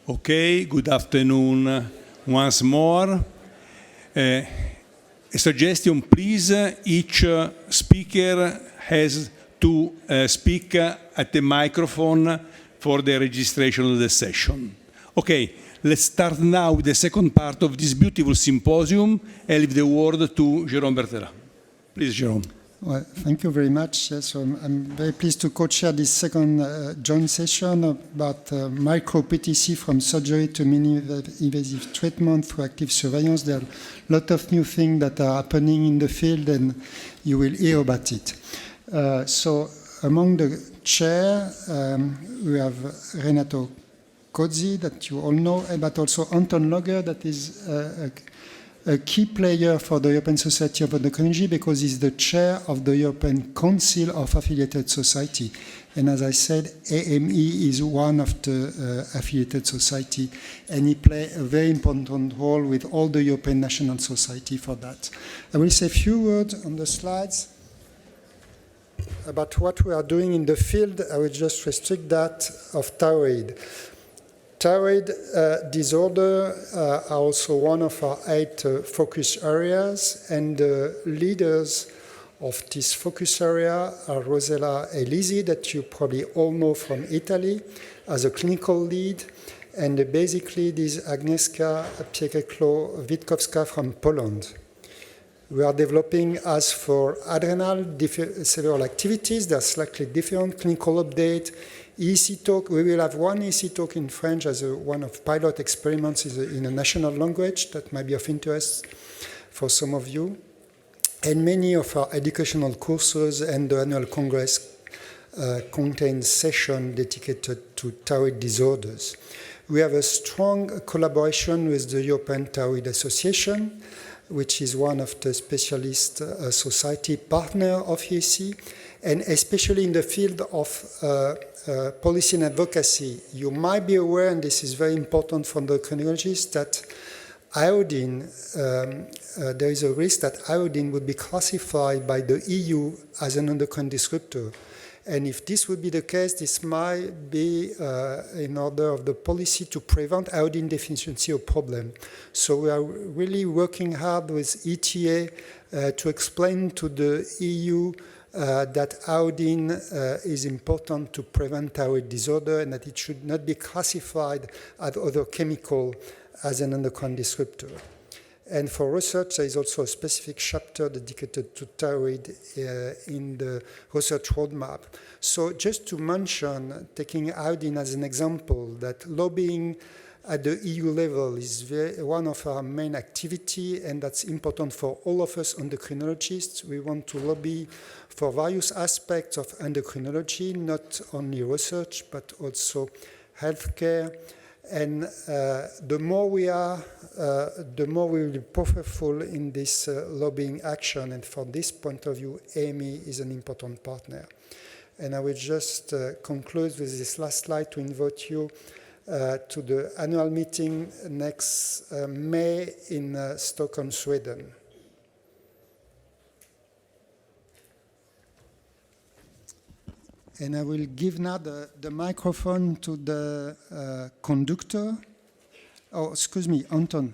Okay, good afternoon once more. A suggestion, please, each speaker has to speak at the microphone for the registration of the session. Okay, let's start now with the second part of this beautiful symposium. I leave the word to Jerome Bertherat. Please, Jerome. Well, thank you very much. Yes, I'm very pleased to co-chair this second joint session about MicroPTC from surgery to mini-invasive treatment through active surveillance. There are a lot of new things that are happening in the field, and you will hear about it. So among the chair, we have Renato Cozzi, that you all know, but also Anton Luger, that is a key player for the European Society of Endocrinology because he's the chair of the European Council of Affiliated Society. And as I said, AME is one of the affiliated society, and he plays a very important role with all the European National Society for that. I will say a few words on the slides about what we are doing in the field. I will just restrict that of thyroid. Thyroid disorder are also one of our 8 focus areas, and the leaders of this focus area are Rosella Elisi, that you probably all know from Italy, as a clinical lead, and basically this Agnieszka Piekło-Witkowska from Poland. We are developing, as for adrenal, several activities. They are slightly different. Clinical update, ESE talk. We will have one ESE talk in French as one of pilot experiments in a national language that might be of interest for some of you. And many of our educational courses and the annual congress contain sessions dedicated to thyroid disorders. We have a strong collaboration with the European Thyroid Association, which is one of the specialist society partner of ESE, and especially in the field of policy and advocacy. You might be aware, and this is very important for endocrinologists, that iodine, there is a risk that iodine would be classified by the EU as an endocrine disruptor. And if this would be the case, this might be in order of the policy to prevent iodine deficiency a problem. So we are really working hard with ETA to explain to the EU that iodine is important to prevent thyroid disorder and that it should not be classified as other chemical as an endocrine disruptor. And for research, there is also a specific chapter dedicated to thyroid in the research roadmap. So just to mention, taking iodine as an example, that lobbying at the EU level is one of our main activity, and that's important for all of us endocrinologists. We want to lobby for various aspects of endocrinology, not only research, but also healthcare. And the more we are, the more we will be powerful in this lobbying action. And from this point of view, AME is an important partner. And I will just conclude with this last slide to invite you to the annual meeting next May in Stockholm, Sweden. And I will give now the microphone to the conductor. Oh, excuse me, Anton,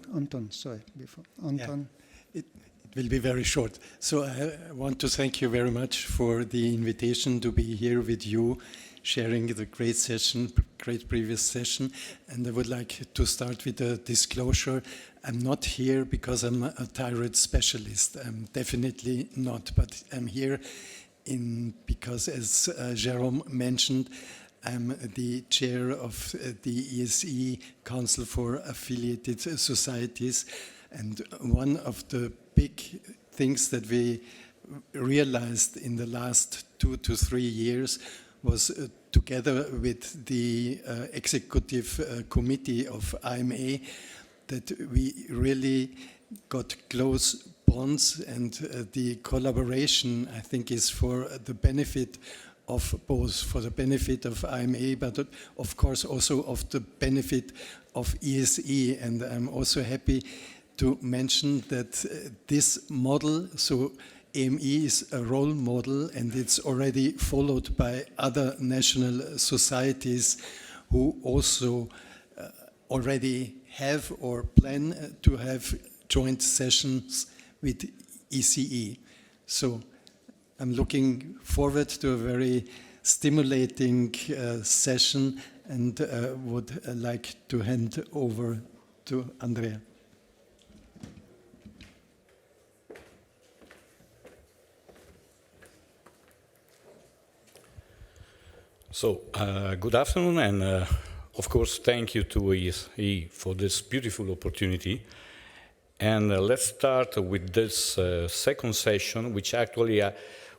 sorry, before. Anton. Yeah, it will be very short. So I want to thank you very much for the invitation to be here with you, sharing the great session, great previous session. And I would like to start with a disclosure. I'm not here because I'm a thyroid specialist. I'm definitely not, but I'm here because, as Jerome mentioned, I'm the chair of the ESE Council for Affiliated Societies, and one of the big things that we realized in the last 2 to 3 years was together with the executive committee of AME that we really got close bonds, and the collaboration, I think, is for the benefit of both, for the benefit of AME, but of course also of the benefit of ESE. And I'm also happy to mention that this model, so AME is a role model, and it's already followed by other national societies who also already have or plan to have joint sessions with ECE. So I'm looking forward to a very stimulating session, and would like to hand over to Andrea. So, good afternoon, and of course, thank you to ESE for this beautiful opportunity. And let's start with this second session, which actually,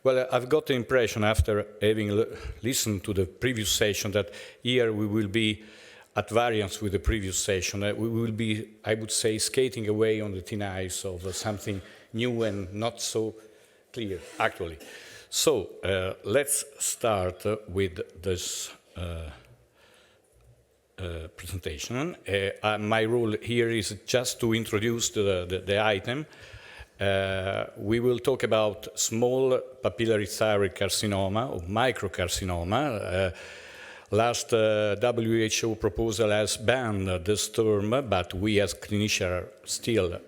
well, I've got the impression after having listened to the previous session that here we will be at variance with the previous session. We will be, I would say, skating away on the thin ice of something new and not so clear, actually. So let's start with this presentation. My role here is just to introduce the item. We will talk about small papillary thyroid carcinoma or microcarcinoma. Last WHO proposal has banned this term, but we as clinicians are still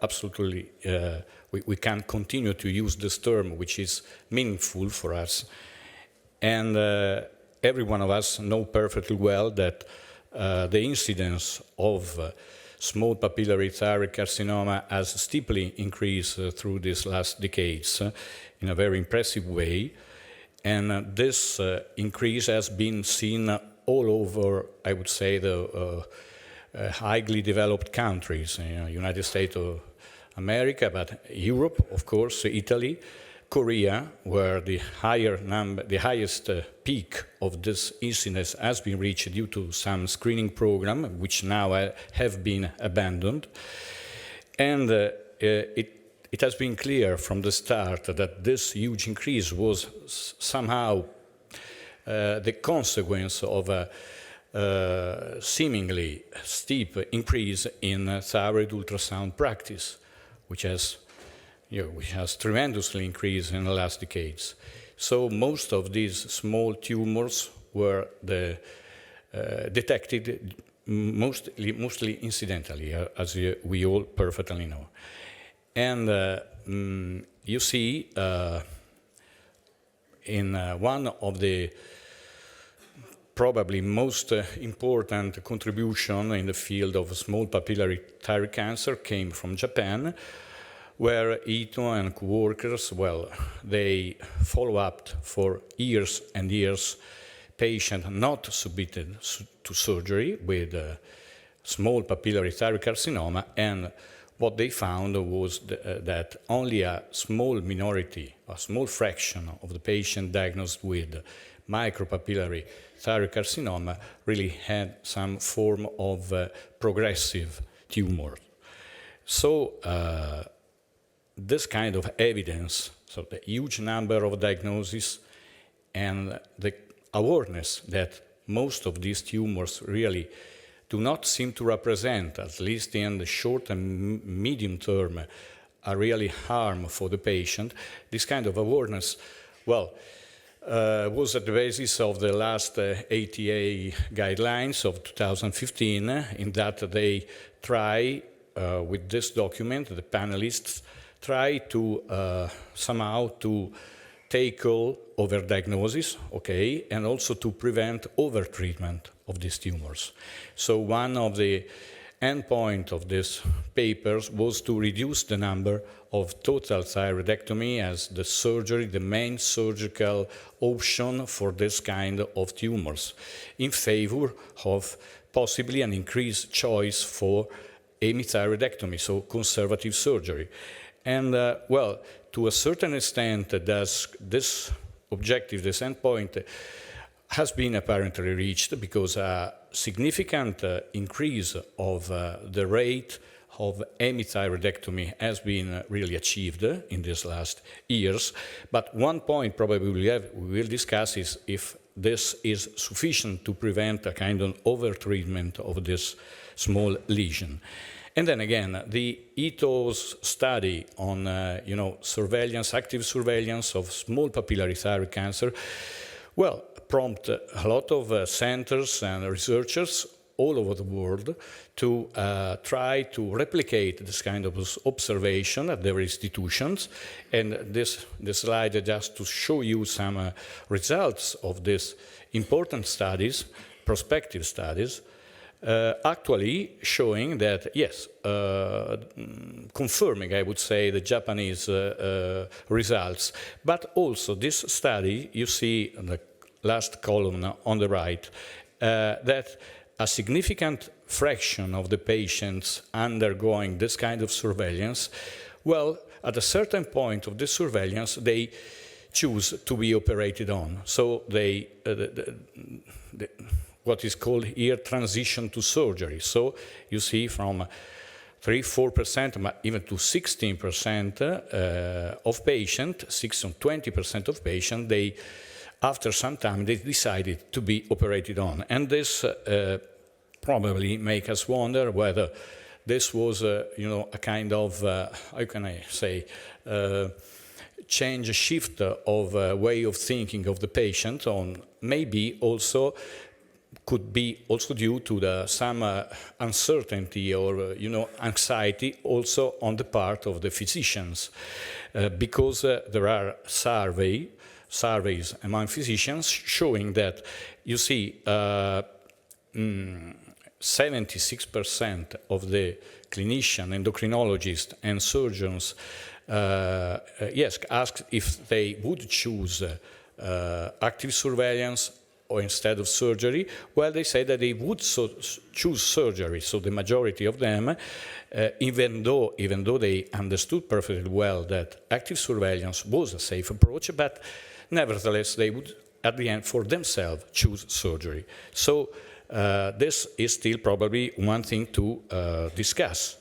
absolutely we can continue to use this term, which is meaningful for us. And every one of us know perfectly well that the incidence of small papillary thyroid carcinoma has steeply increased through these last decades in a very impressive way. And this increase has been seen all over, I would say, the highly developed countries, United States of America, but Europe, of course, Italy, Korea, where the highest peak of this incidence has been reached due to some screening program, which now have been abandoned. And it has been clear from the start that this huge increase was somehow the consequence of a seemingly steep increase in thyroid ultrasound practice, which has tremendously increased in the last decades. So most of these small tumors were detected mostly incidentally, as we all perfectly know. And you see, in one of the probably most important contribution in the field of small papillary thyroid cancer came from Japan, where Ito and co-workers, well, they follow up for years and years patients not submitted to surgery with small papillary thyroid carcinoma, and what they found was that only a small minority, a small fraction of the patient diagnosed with micropapillary thyroid carcinoma really had some form of progressive tumor. So this kind of evidence, so the huge number of diagnoses and the awareness that most of these tumors really do not seem to represent, at least in the short and medium term, a really harm for the patient. This kind of awareness, well, was at the basis of the last ATA guidelines of 2015, in that they try, with this document, the panelists try to somehow to tackle overdiagnosis, okay, and also to prevent overtreatment of these tumors. So one of the endpoints of these papers was to reduce the number of total thyroidectomy as the surgery, the main surgical option for this kind of tumors, in favor of possibly an increased choice for AME thyroidectomy, so conservative surgery. And well, to a certain extent, this objective, this endpoint, has been apparently reached because a significant increase of the rate of AME thyroidectomy has been really achieved in these last years. But one point probably we will discuss is if this is sufficient to prevent a kind of overtreatment of this small lesion. And then again, the Ito's study on surveillance, active surveillance of small papillary thyroid cancer, well, prompt a lot of centers and researchers all over the world to try to replicate this kind of observation at their institutions. And this slide is just to show you some results of these important studies, prospective studies, actually showing that, yes, confirming, I would say, the Japanese results. But also this study, you see in the last column on the right, that a significant fraction of the patients undergoing this kind of surveillance, well, at a certain point of the surveillance, they choose to be operated on. So they, what is called here transition to surgery. So you see from 3-4%, even to 16% of patients, 6 or 20% of patients, they, after some time, they decided to be operated on. And this probably make us wonder whether this was, you know, a kind of, how can I say, change, a shift of way of thinking of the patient, on maybe also could be also due to some uncertainty or, you know, anxiety also on the part of the physicians, because there are surveys among physicians showing that, you see, 76% of the clinicians, endocrinologists, and surgeons, yes, asked if they would choose active surveillance or instead of surgery. Well, they say that they would choose surgery. So the majority of them, even though they understood perfectly well that active surveillance was a safe approach, but nevertheless they would, at the end, for themselves, choose surgery. So this is still probably one thing to discuss.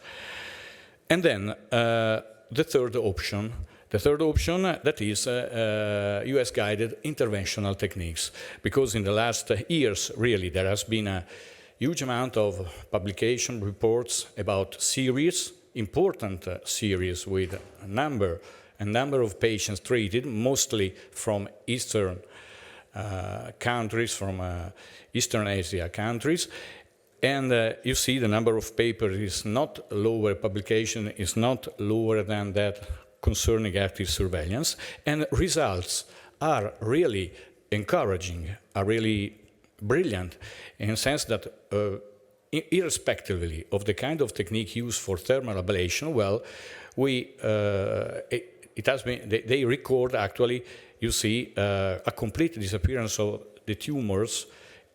And then the third option, that is US-guided interventional techniques. Because in the last years, really, there has been a huge amount of publication reports about series, important series with a number of patients treated, mostly from Eastern countries, from Eastern Asia countries. And you see the number of papers is not lower, publication is not lower than that concerning active surveillance. And results are really encouraging, are really brilliant, in the sense that irrespectively of the kind of technique used for thermal ablation, well, it has been, they record actually, you see, a complete disappearance of the tumors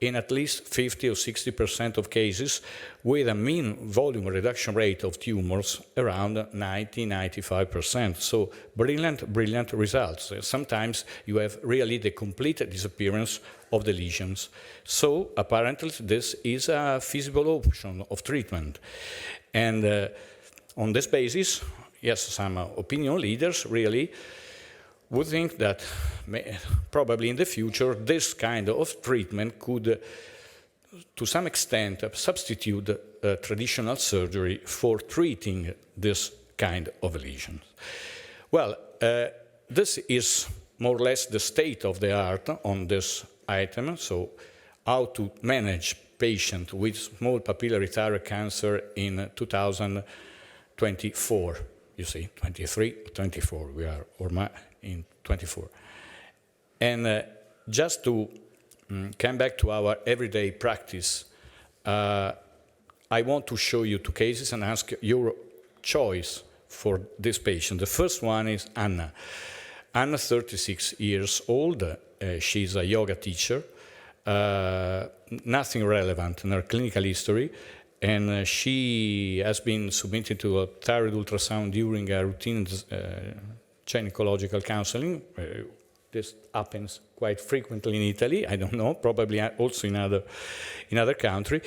in at least 50 or 60% of cases, with a mean volume reduction rate of tumors around 90-95%. So brilliant results. Sometimes you have really the complete disappearance of the lesions. So apparently this is a feasible option of treatment. And on this basis, yes, some opinion leaders really would think that probably in the future this kind of treatment could, to some extent, substitute traditional surgery for treating this kind of lesions. Well, this is more or less the state of the art on this item. So, how to manage patients with small papillary thyroid cancer in 2024. You see, 23, 24, we are in 24. And just to come back to our everyday practice, I want to show you two cases and ask your choice for this patient. The first one is Anna. Anna, 36 years old. She's a yoga teacher. Nothing relevant in her clinical history. And she has been submitted to a thyroid ultrasound during a routine gynecological counseling. This happens quite frequently in Italy. I don't know, probably also in other countries.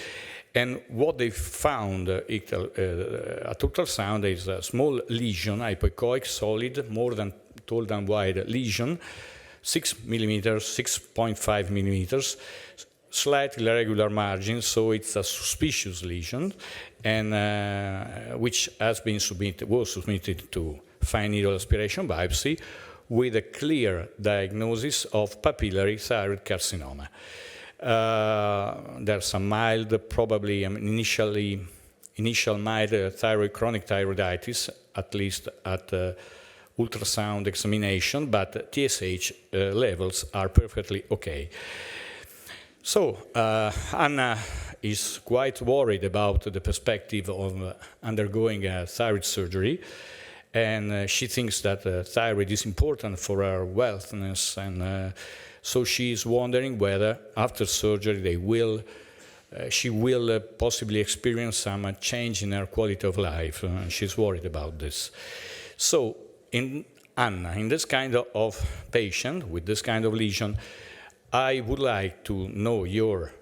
And what they found at ultrasound is a small lesion, hypoechoic, solid, more than tall than wide lesion, 6 millimeters, 6.5 millimeters, slightly irregular margins, so it's a suspicious lesion, and which has been was submitted to fine needle aspiration biopsy with a clear diagnosis of papillary thyroid carcinoma. There's some mild, probably initial mild chronic thyroiditis, at least at ultrasound examination, but TSH levels are perfectly okay. So Anna is quite worried about the perspective of undergoing a thyroid surgery, and she thinks that thyroid is important for her wellness, and so she is wondering whether after surgery she will possibly experience some change in her quality of life. She's worried about this. So in Anna, in this kind of patient with this kind of lesion, I would like to know your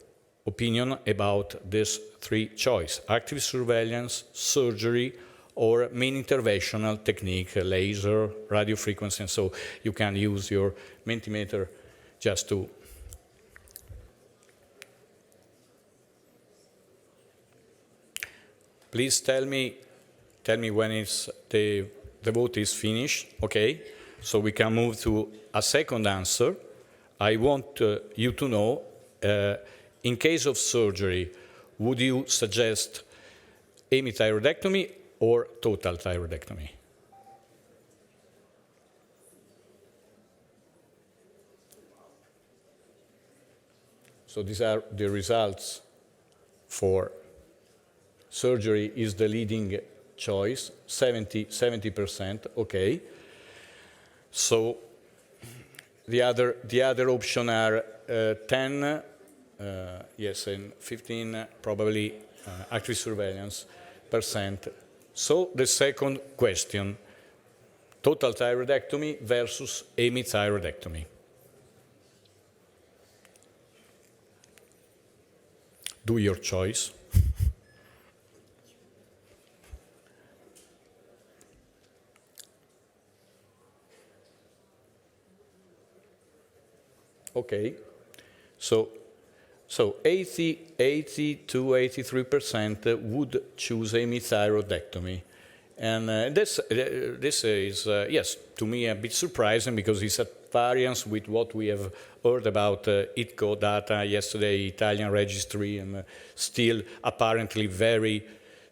opinion about these three choices: active surveillance, surgery, or main interventional technique, laser, radio frequency, and so you can use your Mentimeter just to... Please tell me when the vote is finished, okay? So we can move to a second answer. I want you to know, in case of surgery, would you suggest AME thyroidectomy or total thyroidectomy? So these are the results for surgery is the leading choice, 70%, okay. So the other option are 10, yes, and 15 probably active surveillance %. So the second question, total thyroidectomy versus AME thyroidectomy. Do your choice. Okay, so 80 to 83% would choose AME thyroidectomy, and this is yes, to me a bit surprising because it's at variance with what we have heard about ITCO data yesterday, Italian registry, and still apparently very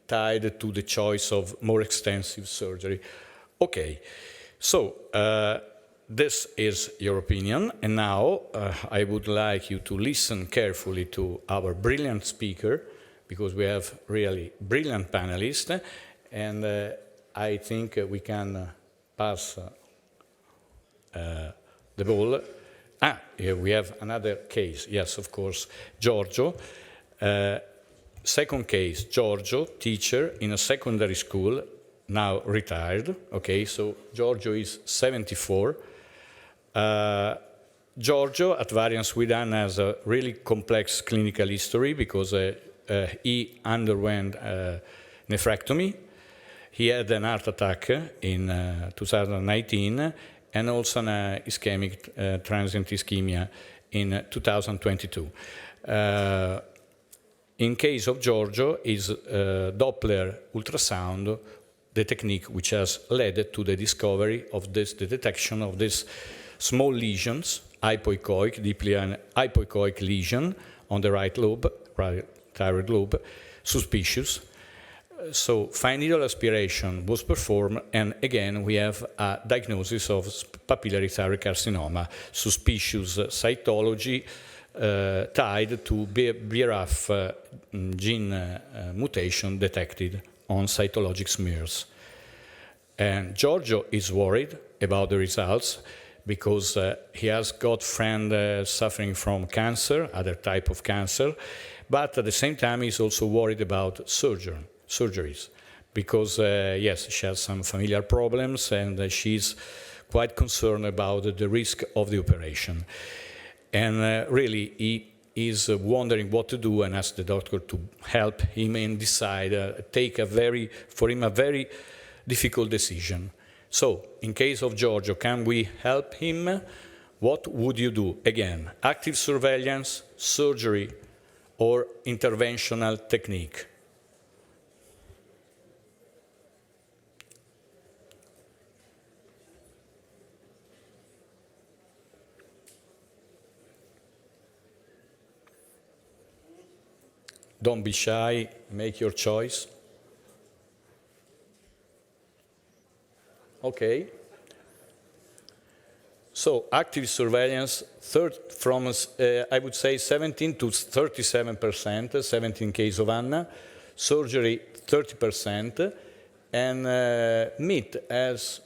tied to the choice of more extensive surgery. Okay, so. This is your opinion, and now I would like you to listen carefully to our brilliant speaker, because we have really brilliant panelists, and I think we can pass the ball. Here we have another case, yes, of course, Giorgio. Second case, Giorgio, teacher in a secondary school, now retired. Okay, so Giorgio is 74. Giorgio, at variance with Anna, has a really complex clinical history because he underwent nephrectomy. He had an heart attack in 2019 and also an ischemic transient ischemia in 2022. In case of Giorgio, is Doppler ultrasound the technique which has led to the discovery of the detection of this small lesions, hypoechoic, deeply hypoechoic lesion on the right lobe, right thyroid lobe, suspicious. So fine needle aspiration was performed, and again we have a diagnosis of papillary thyroid carcinoma, suspicious cytology tied to BRAF gene mutation detected on cytologic smears. And Giorgio is worried about the results because he has got friends suffering from cancer, other type of cancer, but at the same time he's also worried about surgeries because, yes, she has some familiar problems and she's quite concerned about the risk of the operation. And really, he is wondering what to do and asks the doctor to help him and decide, take for him a very difficult decision. So, in case of Giorgio, can we help him? What would you do? Again, active surveillance, surgery, or interventional technique? don't be shy, make your choice. Okay. So active surveillance, from I would say 17 to 37%, 17 in case of Anna, surgery 30%, and meat has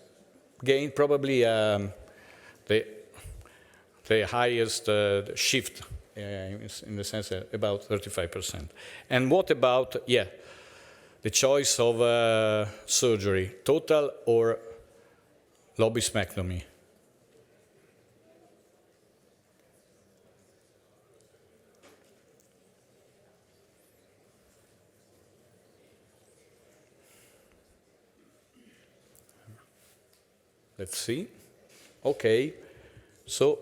gained probably the highest shift in the sense about 35%. And what about, the choice of surgery, total or lobismectomy? Let's see. Okay. So,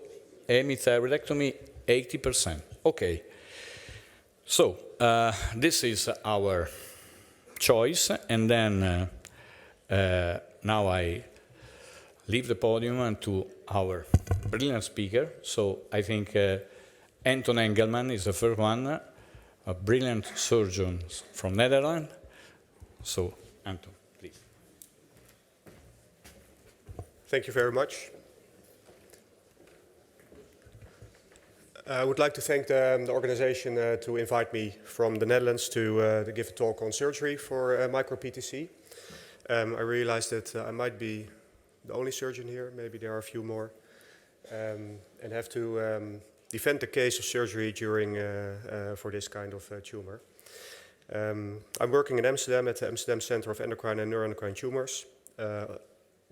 AME thyroidectomy, 80%. Okay. So, this is our choice. And then, now I leave the podium to our brilliant speaker. So, I think Anton Engelsman is the first one, a brilliant surgeon from Netherlands. So, Anton. Thank you very much. I would like to thank the organization to invite me from the Netherlands to give a talk on surgery for MicroPTC. I realized that I might be the only surgeon here, maybe there are a few more, and have to defend the case of surgery during for this kind of tumor. I'm working in Amsterdam at the Amsterdam Center of Endocrine and Neuroendocrine Tumors,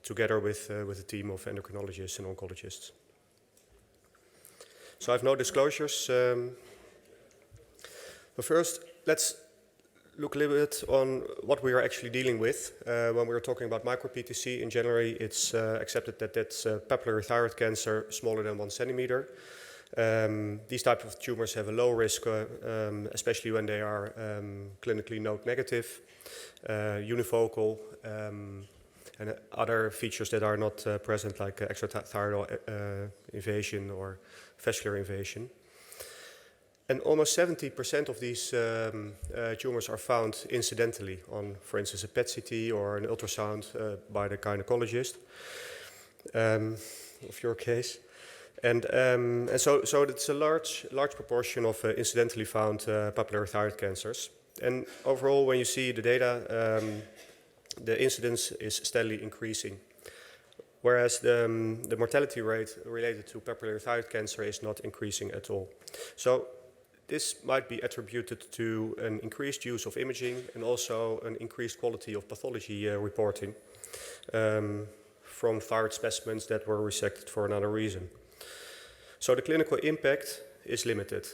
together with a team of endocrinologists and oncologists. So I have no disclosures. But first, let's look a little bit on what we are actually dealing with. When we are talking about micro-PTC, in general, it's accepted that that's papillary thyroid cancer smaller than 1 centimeter. These types of tumors have a low risk, especially when they are clinically node negative, unifocal, and other features that are not present, like extrathyroidal invasion or vascular invasion. And almost 70% of these tumors are found incidentally on, for instance, a PET-CT or an ultrasound by the gynecologist of your case. And so it's a large proportion of incidentally found papillary thyroid cancers. And overall, when you see the data, the incidence is steadily increasing, whereas the mortality rate related to papillary thyroid cancer is not increasing at all. So this might be attributed to an increased use of imaging and also an increased quality of pathology reporting from thyroid specimens that were resected for another reason. So the clinical impact is limited.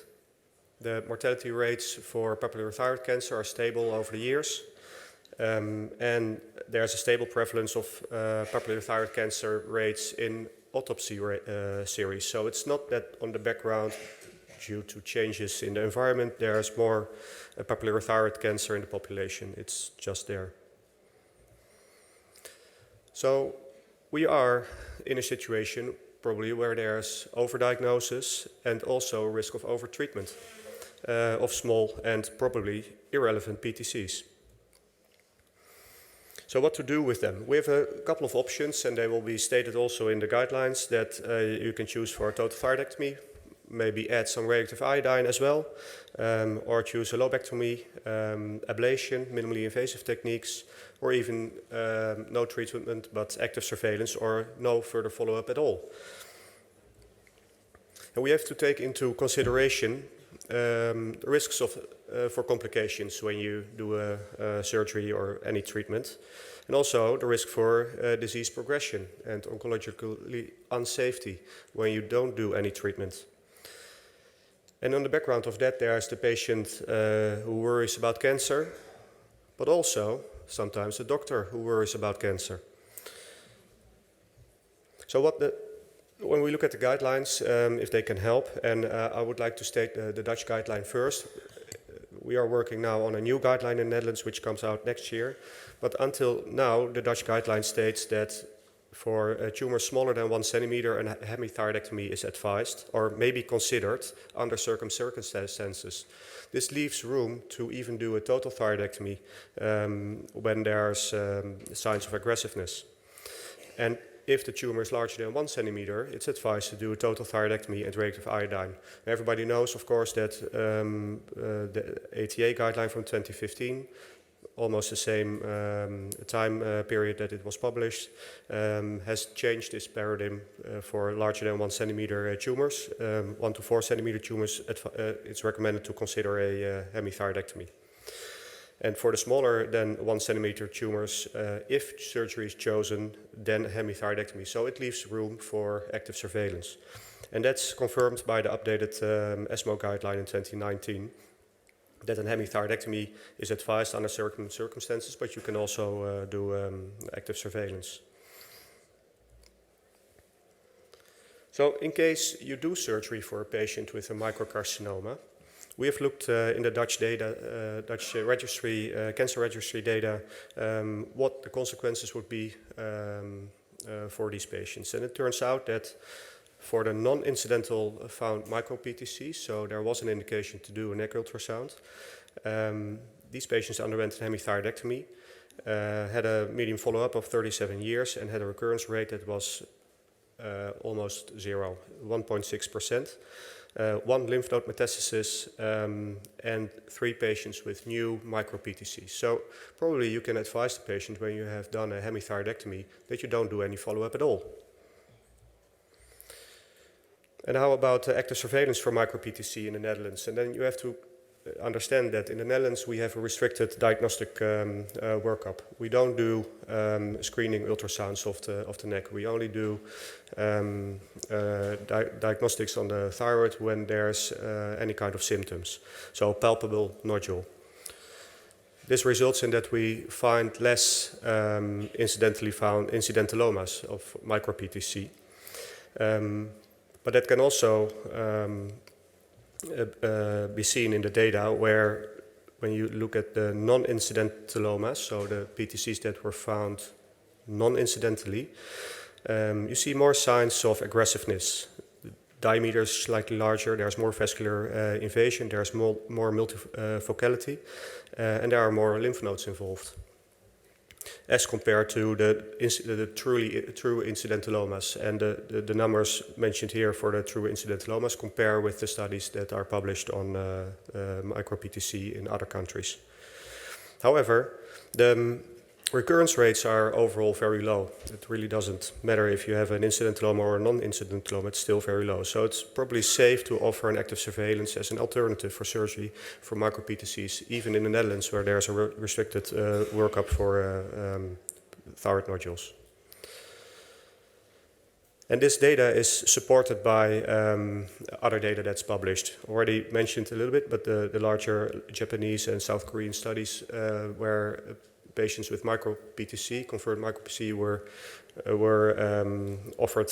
The mortality rates for papillary thyroid cancer are stable over the years. And there's a stable prevalence of papillary thyroid cancer rates in autopsy series. So it's not that on the background, due to changes in the environment, there's more papillary thyroid cancer in the population. It's just there. So we are in a situation probably where there's overdiagnosis and also a risk of overtreatment of small and probably irrelevant PTCs. So what to do with them? We have a couple of options, and they will be stated also in the guidelines, that you can choose for a total thyroidectomy, maybe add some radioactive iodine as well, or choose a lobectomy, ablation, minimally invasive techniques, or even no treatment but active surveillance or no further follow-up at all. And we have to take into consideration the risks for complications when you do a surgery or any treatment, and also the risk for disease progression and oncologically unsafety when you don't do any treatment. And on the background of that, there's the patient who worries about cancer, but also sometimes a doctor who worries about cancer. So when we look at the guidelines, if they can help, and I would like to state the Dutch guideline first. We are working now on a new guideline in the Netherlands, which comes out next year. But until now, the Dutch guideline states that For tumors smaller than 1 centimeter, a hemithyroidectomy is advised or may be considered under certain circumstances. This leaves room to even do a total thyroidectomy when there's signs of aggressiveness. And if the tumor is larger than 1 centimeter, it's advised to do a total thyroidectomy and radioactive iodine. Everybody knows, of course, that the ATA guideline from 2015, almost the same time period that it was published, has changed this paradigm for larger than 1 centimeter tumors. 1 to 4 centimeter tumors, it's recommended to consider a hemithyroidectomy. And for the smaller than 1 centimeter tumors, if surgery is chosen, then hemithyroidectomy. So it leaves room for active surveillance. And that's confirmed by the updated ESMO guideline in 2019, that a hemithyroidectomy is advised under certain circumstances, but you can also do active surveillance. So in case you do surgery for a patient with a microcarcinoma, we have looked in the Dutch data, Dutch registry, cancer registry data, what the consequences would be for these patients. And it turns out that for the non-incidental found MicroPTC, so there was an indication to do a neck ultrasound, these patients underwent a hemithyroidectomy, had a median follow-up of 37 years and had a recurrence rate that was almost zero, 1.6%. 1 lymph node metastasis and 3 patients with new micro-PTCs. So probably you can advise the patient when you have done a hemithyroidectomy that you don't do any follow-up at all. And how about active surveillance for micro-PTC in the Netherlands? And then you have to understand that in the Netherlands we have a restricted diagnostic workup. We don't do screening ultrasounds of the neck. We only do diagnostics on the thyroid when there's any kind of symptoms, so palpable nodule. This results in that we find less incidentally found incidentalomas of micro-PTC. But that can also be seen in the data where when you look at the non-incidentalomas, so the PTCs that were found non-incidentally, you see more signs of aggressiveness. The diameter is slightly larger, there's more vascular invasion, there's more multifocality, and there are more lymph nodes involved, as compared to the true incidentalomas. And the numbers mentioned here for the true incidentalomas compare with the studies that are published on micro-PTC in other countries. However, the recurrence rates are overall very low. It really doesn't matter if you have an incidentaloma or a non-incidentaloma, it's still very low. So it's probably safe to offer an active surveillance as an alternative for surgery for micro-PTCs, even in the Netherlands where there's a restricted workup for thyroid nodules. And this data is supported by other data that's published. Already mentioned a little bit, but the larger Japanese and South Korean studies where patients with micro-PTC, confirmed micro-PTC, were offered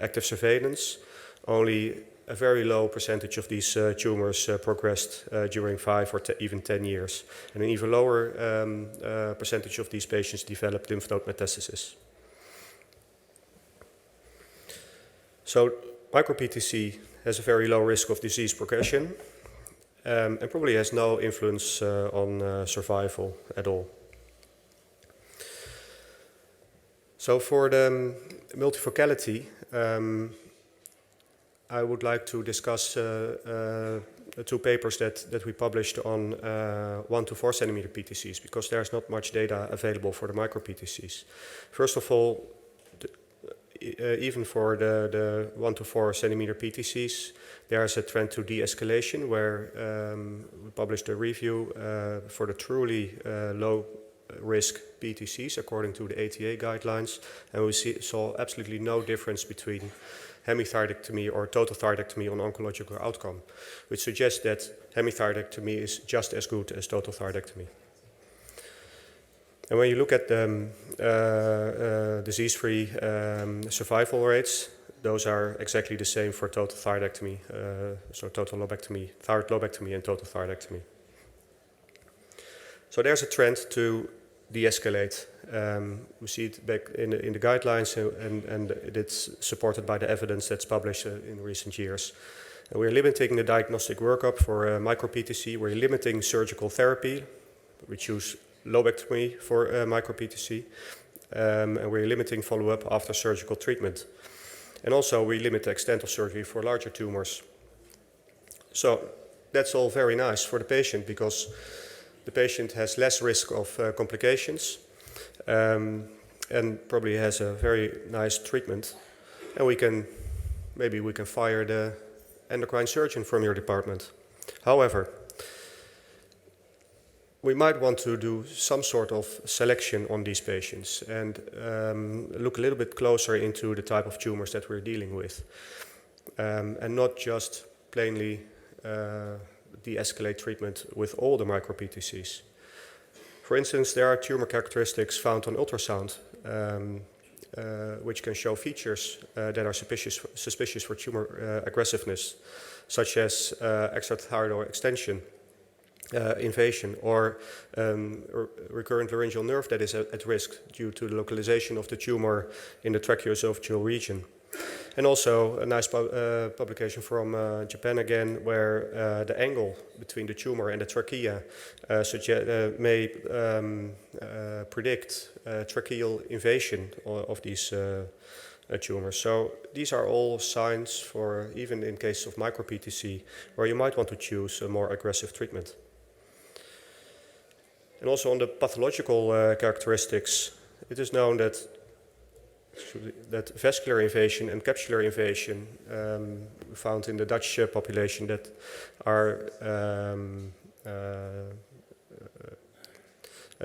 active surveillance. Only a very low percentage of these tumors progressed during 5 or even 10 years. And an even lower percentage of these patients developed lymph node metastasis. So micro-PTC has a very low risk of disease progression and probably has no influence on survival at all. So for the multifocality, I would like to discuss the 2 papers that we published on 1 to 4 centimeter PTCs, because there's not much data available for the micro-PTCs. First of all, even for the 1 to 4 centimeter PTCs, there's a trend to de-escalation where we published a review for the truly low risk PTCs according to the ATA guidelines, and we saw absolutely no difference between hemithyroidectomy or total thyroidectomy on oncological outcome, which suggests that hemithyroidectomy is just as good as total thyroidectomy. And when you look at the disease-free survival rates, those are exactly the same for total thyroidectomy, so total lobectomy, thyroid lobectomy, and total thyroidectomy. So there's a trend to de-escalate. We see it back in the guidelines, and it's supported by the evidence that's published in recent years. And we're limiting the diagnostic workup for MicroPTC. We're limiting surgical therapy. We choose lobectomy for MicroPTC. And we're limiting follow-up after surgical treatment. And also we limit the extent of surgery for larger tumors. So that's all very nice for the patient, because the patient has less risk of complications and probably has a very nice treatment. And maybe we can fire the endocrine surgeon from your department. However, we might want to do some sort of selection on these patients and look a little bit closer into the type of tumors that we're dealing with, and not just plainly de-escalate treatment with all the MicroPTCs. For instance, there are tumor characteristics found on ultrasound which can show features that are suspicious for tumor aggressiveness, such as extrathyroidal extension, invasion, or recurrent laryngeal nerve that is at risk due to the localization of the tumor in the tracheoesophageal region. And also a nice publication from Japan again, where the angle between the tumor and the trachea may predict tracheal invasion of these tumors. So these are all signs for, even in case of MicroPTC, where you might want to choose a more aggressive treatment. And also on the pathological characteristics, it is known that vascular invasion and capsular invasion found in the Dutch population that are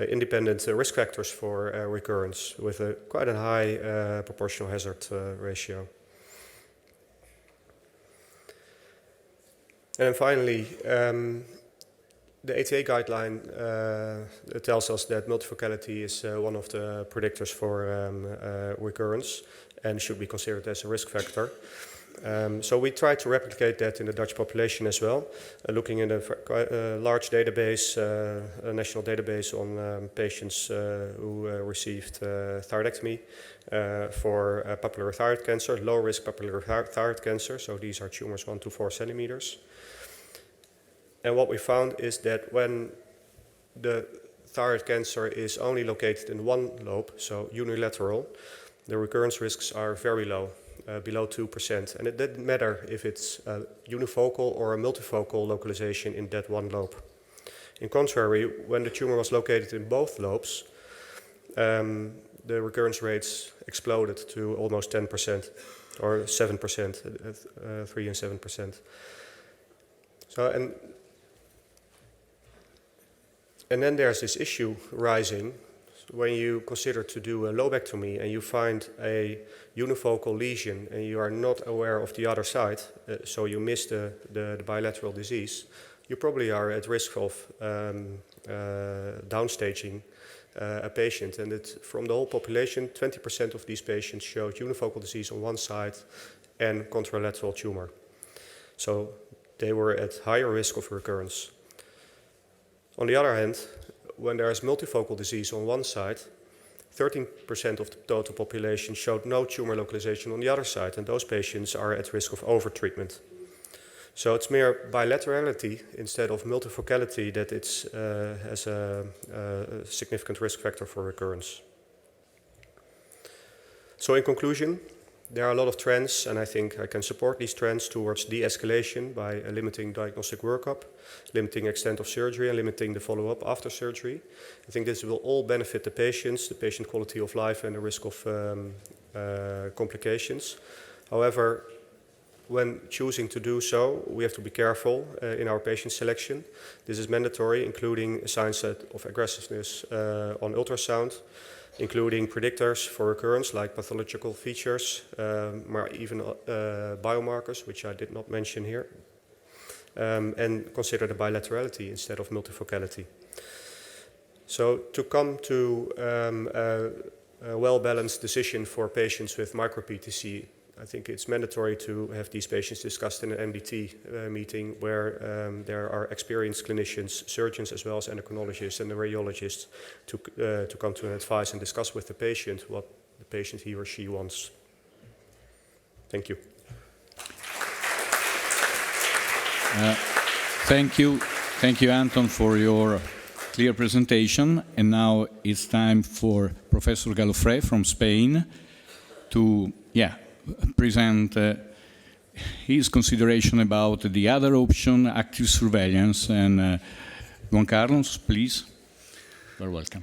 independent risk factors for recurrence with quite a high proportional hazard ratio. And then finally, the ATA guideline tells us that multifocality is one of the predictors for recurrence and should be considered as a risk factor. So we try to replicate that in the Dutch population as well, looking at a large database, a national database on patients who received thyroidectomy for papillary thyroid cancer, low-risk papillary thyroid cancer. So these are tumors 1 to 4 centimeters. And what we found is that when the thyroid cancer is only located in one lobe, so unilateral, the recurrence risks are very low, below 2%. And it doesn't matter if it's a unifocal or a multifocal localization in that one lobe. In contrary, when the tumor was located in both lobes, the recurrence rates exploded to almost 10%, or 7%, 3 and 7%. So, and then there's this issue rising when you consider to do a lobectomy and you find a unifocal lesion and you are not aware of the other side, so you miss the bilateral disease, you probably are at risk of downstaging a patient. And from the whole population, 20% of these patients showed unifocal disease on one side and contralateral tumor. So they were at higher risk of recurrence. On the other hand, when there is multifocal disease on one side, 13% of the total population showed no tumor localization on the other side, and those patients are at risk of overtreatment. So it's mere bilaterality instead of multifocality that has a significant risk factor for recurrence. So in conclusion, there are a lot of trends, and I think I can support these trends towards de-escalation by limiting diagnostic workup, limiting extent of surgery, and limiting the follow-up after surgery. I think this will all benefit the patients, the patient quality of life, and the risk of complications. However, when choosing to do so, we have to be careful in our patient selection. This is mandatory, including signs of aggressiveness on ultrasound, including predictors for recurrence like pathological features, even biomarkers, which I did not mention here, and consider the bilaterality instead of multifocality. So to come to a well-balanced decision for patients with MicroPTC, I think it's mandatory to have these patients discussed in an MDT meeting where there are experienced clinicians, surgeons as well as endocrinologists and the radiologists to come to an advice and discuss with the patient what the patient he or she wants. Thank you. Thank you, Anton, for your clear presentation. And now it's time for Professor Galofré from Spain to present his consideration about the other option, active surveillance. And Juan Carlos, please, you're welcome.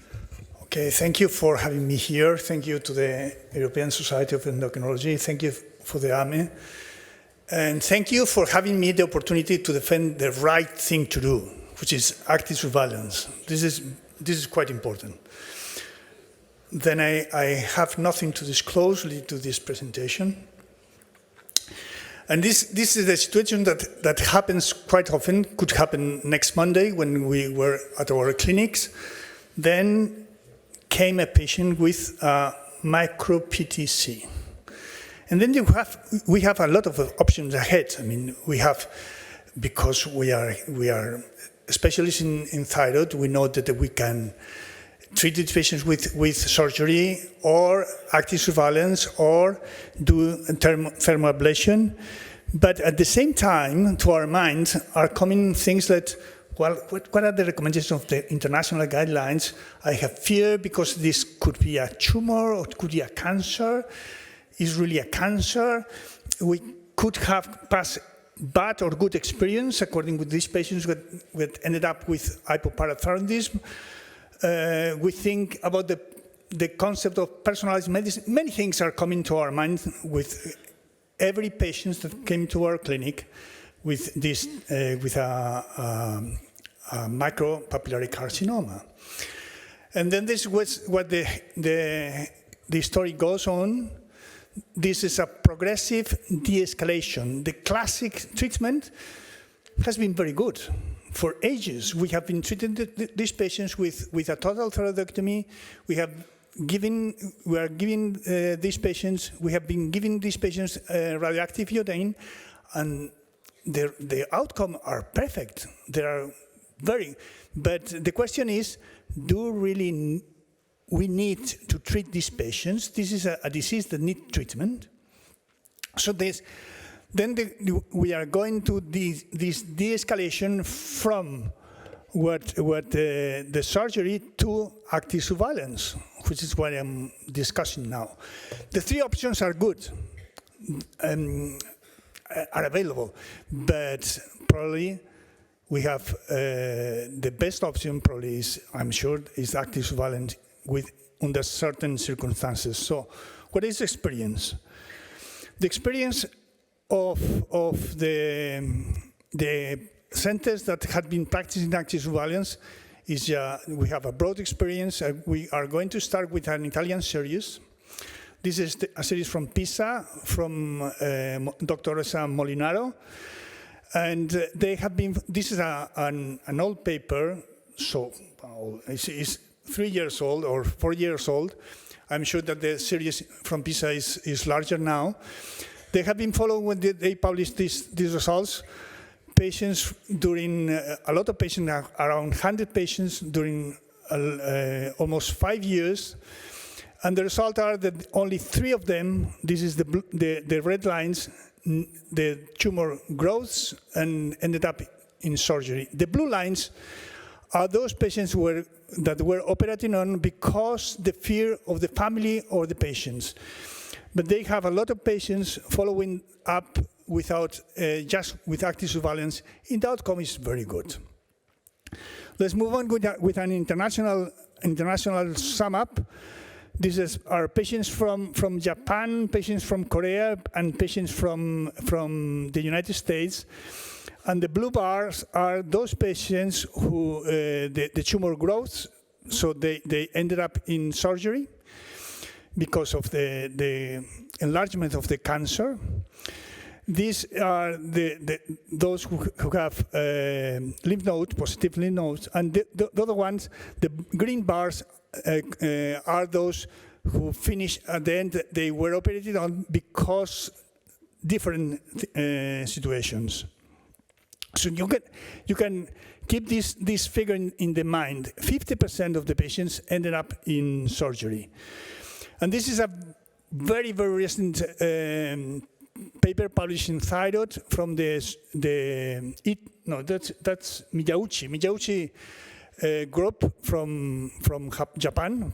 Okay, thank you for having me here. Thank you to the European Society of Endocrinology. Thank you for the AME. And thank you for having me the opportunity to defend the right thing to do, which is active surveillance. This is quite important. Then I have nothing to disclose related to this presentation. And this is a situation that happens quite often, could happen next Monday when we were at our clinics. Then came a patient with MicroPTC. And then we have a lot of options ahead. I mean, we have, because we are specialists in thyroid, we know that we can treat these patients with surgery or active surveillance or do thermoablation. But at the same time, to our mind, are coming things that, well, what are the recommendations of the international guidelines? I have fear because this could be a tumor or it could be a cancer. Is really a cancer. We could have passed bad or good experience according with these patients that ended up with hypoparathyroidism. We think about the concept of personalized medicine. Many things are coming to our mind with every patient that came to our clinic with this with a micropapillary carcinoma. And then this was what the story goes on. This is a progressive de-escalation. The classic treatment has been very good. For ages, we have been treating these patients with a total thyroidectomy. We have been giving these patients radioactive iodine, and the outcome are perfect. They are but the question is, do really we need to treat these patients? This is a disease that needs treatment. So we are going to this de-escalation from what the surgery to active surveillance, which is what I'm discussing now. The three options are good, are available, but probably we have the best option. Probably is, I'm sure, is active surveillance under certain circumstances. So, what is the experience? The experience of the centers that had been practicing active surveillance is we have a broad experience. We are going to start with an Italian series. This is a series from Pisa, from Dr. Molinaro. And they have been, this is an old paper, so it's 3 years old or 4 years old. I'm sure that the series from PISA is larger now. They have been following when they published these results. Patients during, a lot of patients, around 100 patients during almost 5 years. And the results are that only 3 of them, this is the red lines, the tumor grows and ended up in surgery. The blue lines are those patients that were operating on because the fear of the family or the patients. But they have a lot of patients following up without just with active surveillance, and the outcome is very good. Let's move on with an international sum up. These are patients from Japan, patients from Korea, and patients from the United States. And the blue bars are those patients who the tumor grows, so they ended up in surgery because of the enlargement of the cancer. These are those who have lymph nodes, positive lymph nodes, and the other ones, the green bars, are those who finish at the end. They were operated on because different situations. So you can keep this figure in the mind. 50% of the patients ended up in surgery. And this is a very, very recent paper published in Thyroid from that's Miyauchi group from Japan,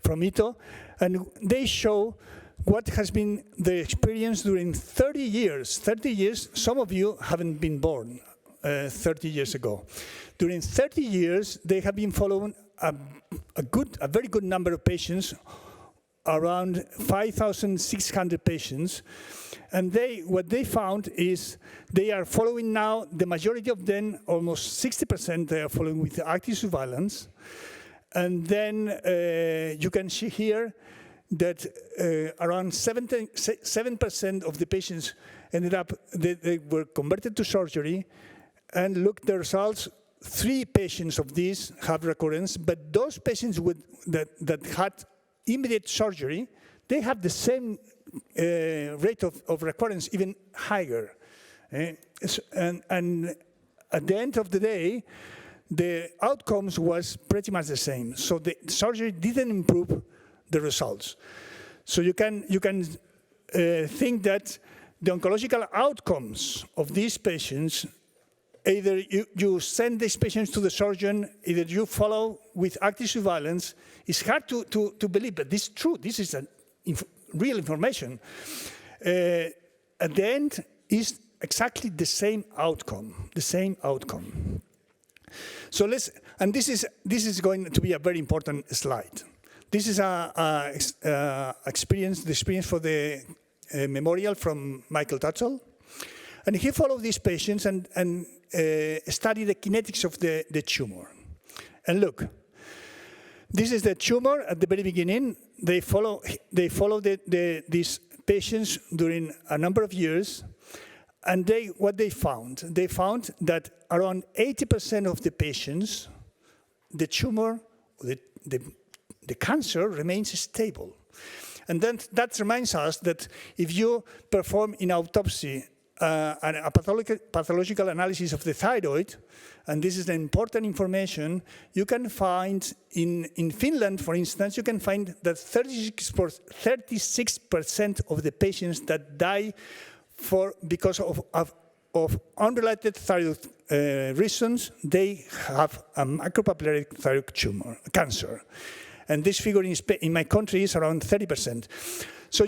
from Ito, and they show what has been the experience during 30 years. 30 years, some of you haven't been born 30 years ago. During 30 years, they have been following a very good number of patients, around 5,600 patients. And what they found is they are following now, the majority of them, almost 60%, they are following with active surveillance. And then you can see here that around 7% of the patients ended up, they were converted to surgery. And look, the results, 3 patients of these have recurrence, but those patients that had immediate surgery, they have the same rate of recurrence, even higher. And at the end of the day, the outcomes was pretty much the same. So the surgery didn't improve the results. So you can think that the oncological outcomes of these patients, either you send these patients to the surgeon, either you follow with active surveillance. It's hard to believe, but this is true. This is real information. At the end, is exactly the same outcome. The same outcome. So this is going to be a very important slide. This is the experience for the memorial from Michael Tatzel. And he followed these patients and studied the kinetics of the tumor. And look, this is the tumor at the very beginning. They follow these patients during a number of years. And what they found that around 80% of the patients, the tumor, the cancer remains stable. And then that reminds us that if you perform in autopsy a pathological analysis of the thyroid, and this is the important information, you can find in Finland, for instance, you can find that 36% of the patients that die because of unrelated thyroid reasons, they have a micropapillary thyroid tumor, cancer. And this figure in my country is around 30%. So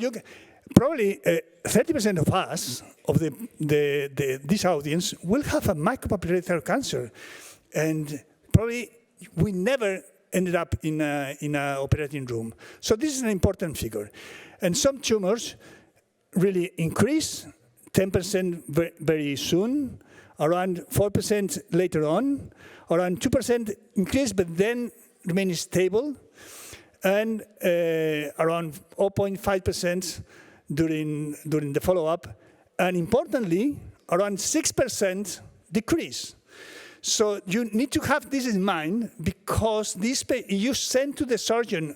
probably 30% of us, of this audience, will have a micropapillary thyroid cancer. And probably we never ended up in an operating room. So this is an important figure. And some tumors really increase, 10% very soon, around 4% later on, around 2% increase, but then remain stable, and around 0.5% during the follow-up, and importantly, around 6% decrease. So you need to have this in mind, because you send to the surgeon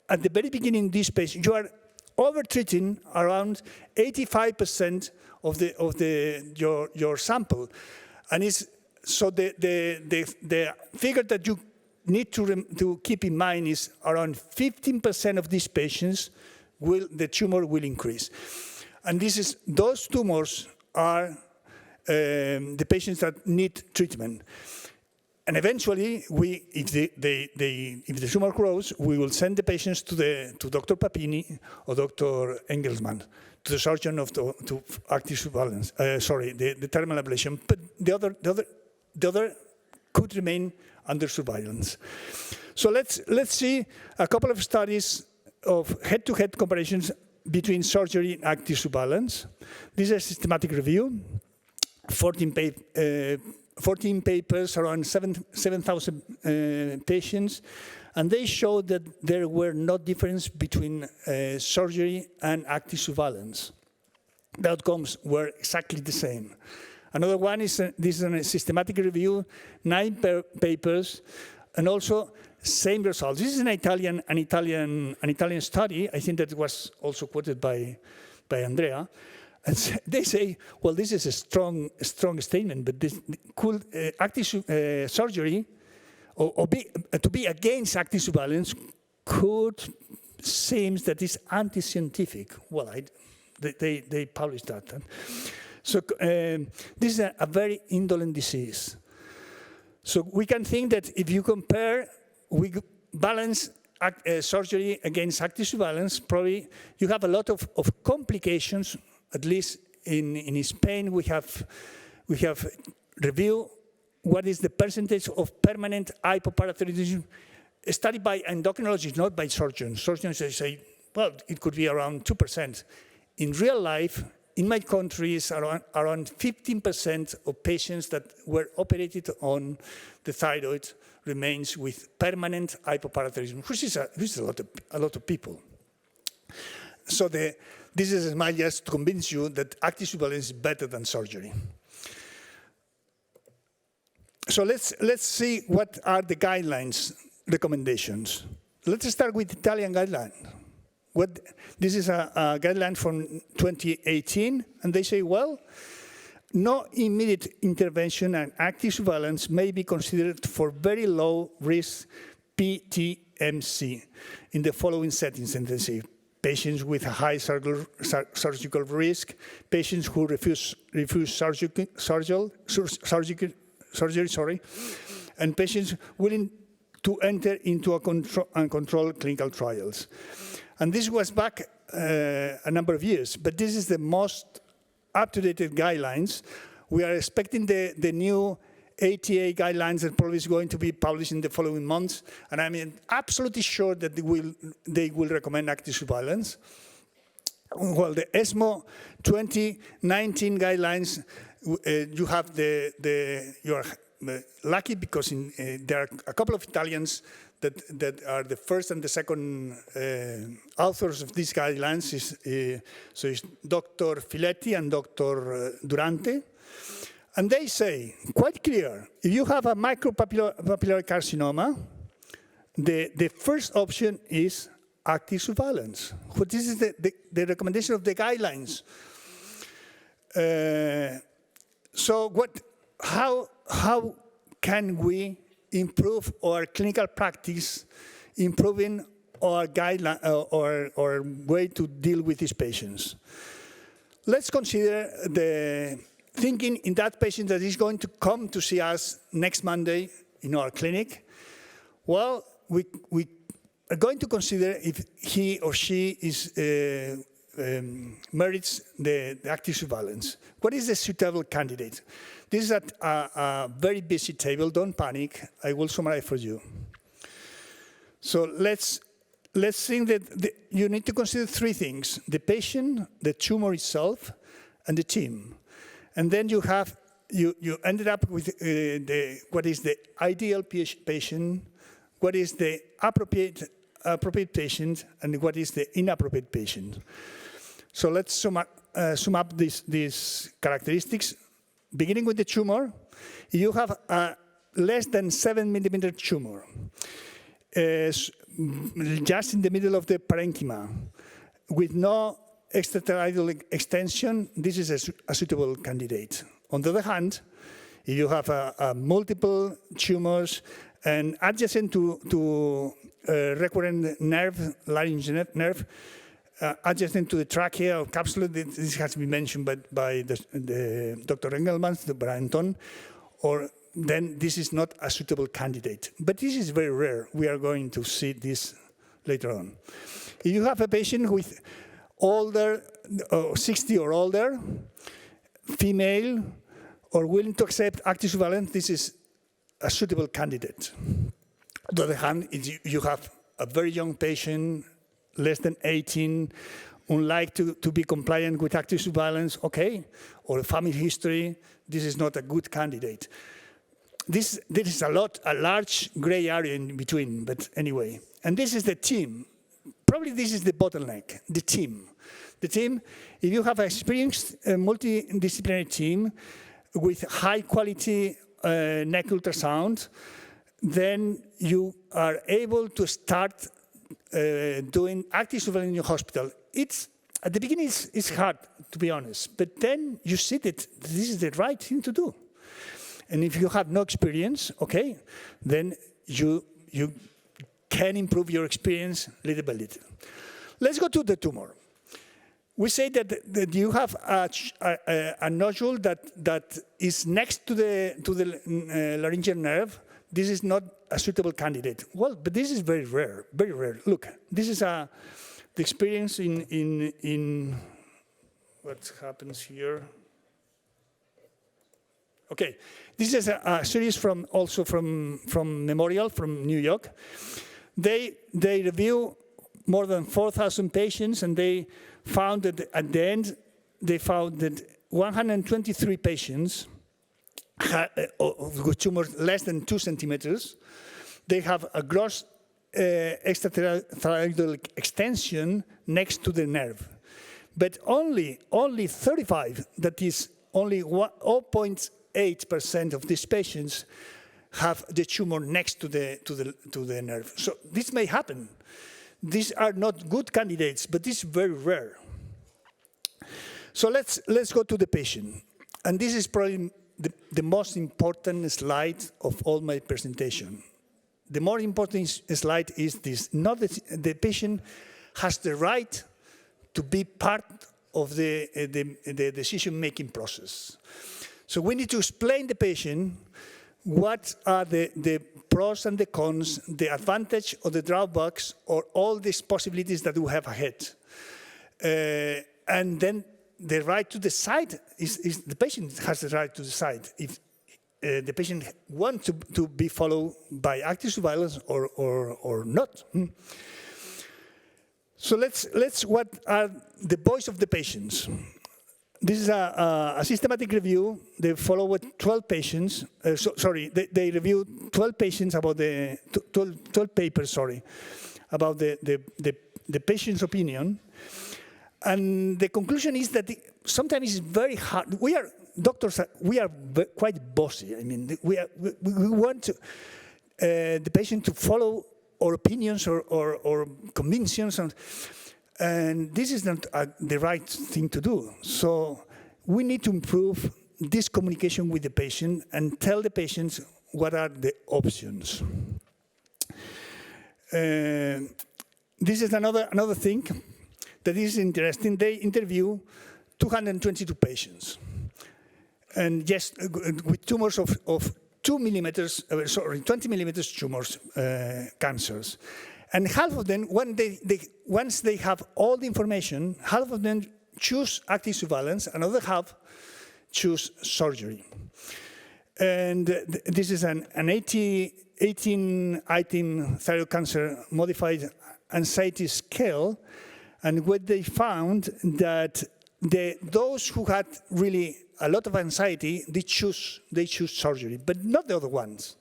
at the very beginning this patient, you are over-treating around 85% of your sample, and so the figure that you need to keep in mind is around 15% of these patients the tumor will increase, and those tumors are the patients that need treatment. And eventually, if the tumor grows, we will send the patients to Dr. Papini or Dr. Engelsman, to the surgeon to active surveillance. The thermal ablation. But the other could remain under surveillance. So let's see a couple of studies of head-to-head comparisons between surgery and active surveillance. This is a systematic review, 14 papers, around 7,000 patients, and they showed that there were no difference between surgery and active surveillance. The outcomes were exactly the same. Another one is this is a systematic review, 9 papers, and also same results. This is an Italian study. I think that was also quoted by Andrea. And they say, well, this is a strong statement, but this could active surgery or to be against active surveillance could seem that it's anti-scientific. Well, they published that. So this is a very indolent disease. So we can think that if you compare, we balance surgery against active surveillance, probably you have a lot of complications. At least in Spain, we have reviewed what is the percentage of permanent hypoparathyroidism studied by endocrinologists, not by surgeons. Surgeons say, well, it could be around 2%. In real life, in my country, it's around 15% of patients that were operated on the thyroid remains with permanent hypoparathyroidism, which is a lot of people. So this is my just to convince you that active surveillance is better than surgery. So let's see what are the guidelines recommendations. Let's start with Italian guideline. This is a guideline from 2018, and they say, well, no immediate intervention and active surveillance may be considered for very low risk PTMC in the following settings. And they say patients with a high surgical risk, patients who refuse surgery, and patients willing to enter into uncontrolled clinical trials. And this was back a number of years, but this is the most up-to-date guidelines. We are expecting the new ATA guidelines that probably is going to be published in the following months, and I'm absolutely sure that they will recommend active surveillance. Well, the ESMO 2019 guidelines, you have you are lucky because there are a couple of Italians that are the first and the second authors of these guidelines. So it's Dr. Filetti and Dr. Durante. And they say, quite clear, if you have a micropapillary carcinoma, the first option is active surveillance. But this is the recommendation of the guidelines. So how can we improve our clinical practice, improving our guideline or way to deal with these patients? Let's consider the thinking in that patient that is going to come to see us next Monday in our clinic. Well, we are going to consider if he or she merits the active surveillance. What is the suitable candidate? This is a very busy table. Don't panic. I will summarize for you. So let's think that you need to consider three things: the patient, the tumor itself, and the team. And then you ended up with what is the ideal patient, what is the appropriate patient, and what is the inappropriate patient. So let's sum up these characteristics. Beginning with the tumor, you have a less than 7 millimeter tumor, just in the middle of the parenchyma, with no extraterritorial extension. This is a suitable candidate. On the other hand, if you have multiple tumors and adjacent to recurrent nerve, laryngeal nerve, adjacent to the trachea or capsule, this has been mentioned by the Dr. Engelsman, by Anton, or then this is not a suitable candidate. But this is very rare. We are going to see this later on. If you have a patient with older, 60 or older, female, or willing to accept active surveillance, this is a suitable candidate. On the other hand, if you have a very young patient, less than 18, unlikely to be compliant with active surveillance, okay, or family history, this is not a good candidate. There is a large gray area in between, but anyway. And this is the team. Probably this is the bottleneck, the team. The team, if you have an experienced multidisciplinary team with high quality neck ultrasound, then you are able to start doing active surveillance in your hospital. It's at the beginning, it's hard, to be honest. But then you see that this is the right thing to do. And if you have no experience, okay, then you can improve your experience little by little. Let's go to the tumor. We say that you have a nodule that is next to the laryngeal nerve. This is not a suitable candidate. Well, but this is very rare, very rare. Look, this is the experience in what happens here. Okay, this is a series also from Memorial, from New York. They review more than 4,000 patients, and they found that at the end, they found that 123 patients with tumors less than 2 centimeters, they have a gross extrathyroidal extension next to the nerve. But only 35, that is only 0.8% of these patients have the tumor next to the nerve. So this may happen. These are not good candidates, but this is very rare. So let's go to the patient. And this is probably the most important slide of all my presentation. The more important slide is this. Not that the patient has the right to be part of the decision-making process. So we need to explain the patient what are the pros and the cons, the advantage or the drawbacks, or all these possibilities that we have ahead. And then the right to decide is the patient has the right to decide if the patient wants to be followed by active surveillance or not. So let's what are the voice of the patients. This is a systematic review. They followed 12 patients. They reviewed 12 patients about 12 papers. About the patient's opinion. And the conclusion is that sometimes it's very hard. We are doctors. We are quite bossy. I mean, we want the patient to follow our opinions or convictions, and this is not the right thing to do. So we need to improve this communication with the patient and tell the patients what are the options. This is another thing that is interesting. They interview 222 patients, and yes, with tumors of 20 millimeters tumors, cancers. And half of them, once they have all the information, half of them choose active surveillance, another half choose surgery. And this is an 18-item thyroid cancer modified anxiety scale. And what they found that those who had really a lot of anxiety, they choose surgery, but not the other ones.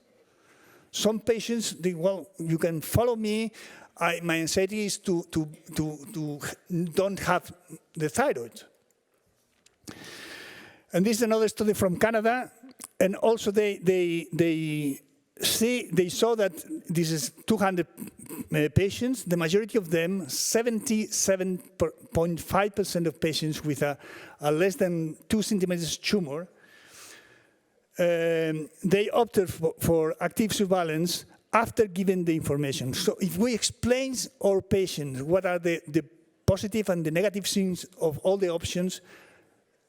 Some patients, well, you can follow me. My anxiety is to don't have the thyroid. And this is another study from Canada, and also they saw that this is 200 patients. The majority of them, 77.5% of patients with a less than 2 centimeters tumor, they opted for active surveillance after giving the information. So if we explain our patients what are the positive and the negative things of all the options,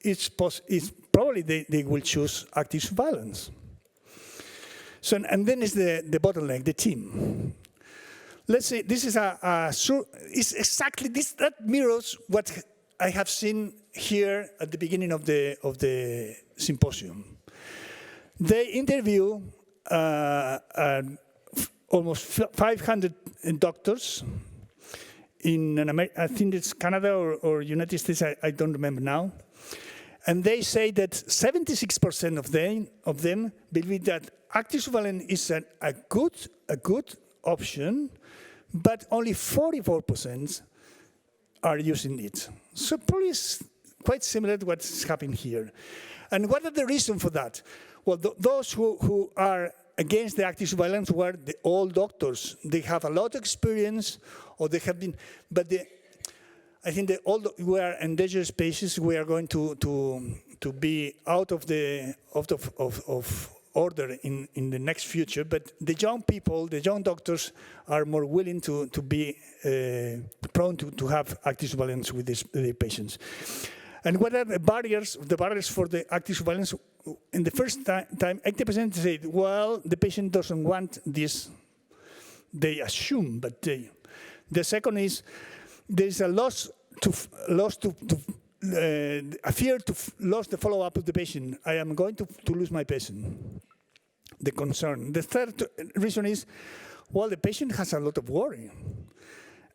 it's probably they will choose active surveillance. So, and then is the bottleneck, the team. Let's say this is it's exactly this, that mirrors what I have seen here at the beginning of the symposium. They interview almost 500 doctors in I think it's Canada or United States, I don't remember now. And they say that 76% of them believe that active surveillance is a good option, but only 44% are using it. So probably it's quite similar to what's happening here. And what are the reasons for that? Well, those who are against the active surveillance were the old doctors. They have a lot of experience, or they have been, but I think that we are endangered species. We are going to be out of order in the next future. But the young people, the young doctors, are more willing to be prone to have active surveillance with the patients. And what are the barriers? The barriers for the active surveillance. In the first time, 80% said, well, the patient doesn't want this. They assume, but they. The second is there's a a fear to lose the follow-up of the patient. I am going to lose my patient. The concern. The third reason is, well, the patient has a lot of worry.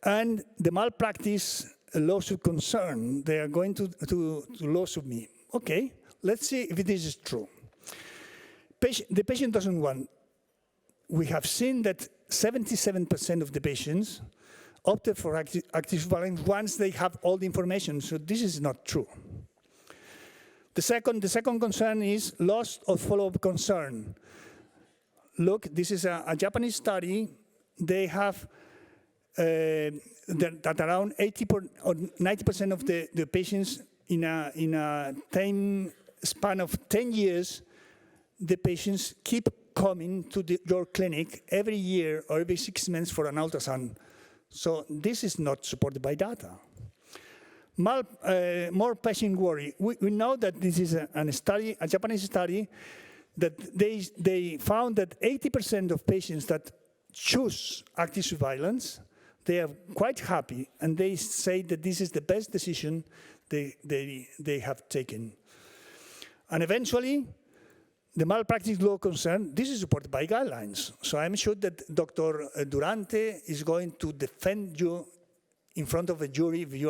And the malpractice lawsuit concern, they are going to lawsuit me. Okay, let's see if this is true. The patient doesn't want. We have seen that 77% of the patients opted for active surveillance once they have all the information. So this is not true. The second concern is loss of follow-up concern. Look, this is a Japanese study. They have that around 80 or 90% of the patients in a time span of 10 years, the patients keep coming to your clinic every year or every 6 months for an ultrasound. So this is not supported by data. More patient worry. We know that this is a Japanese study, that they found that 80% of patients that choose active surveillance, they are quite happy, and they say that this is the best decision they have taken. And eventually, the malpractice law concern, this is supported by guidelines. So I'm sure that Dr. Durante is going to defend you in front of a jury if you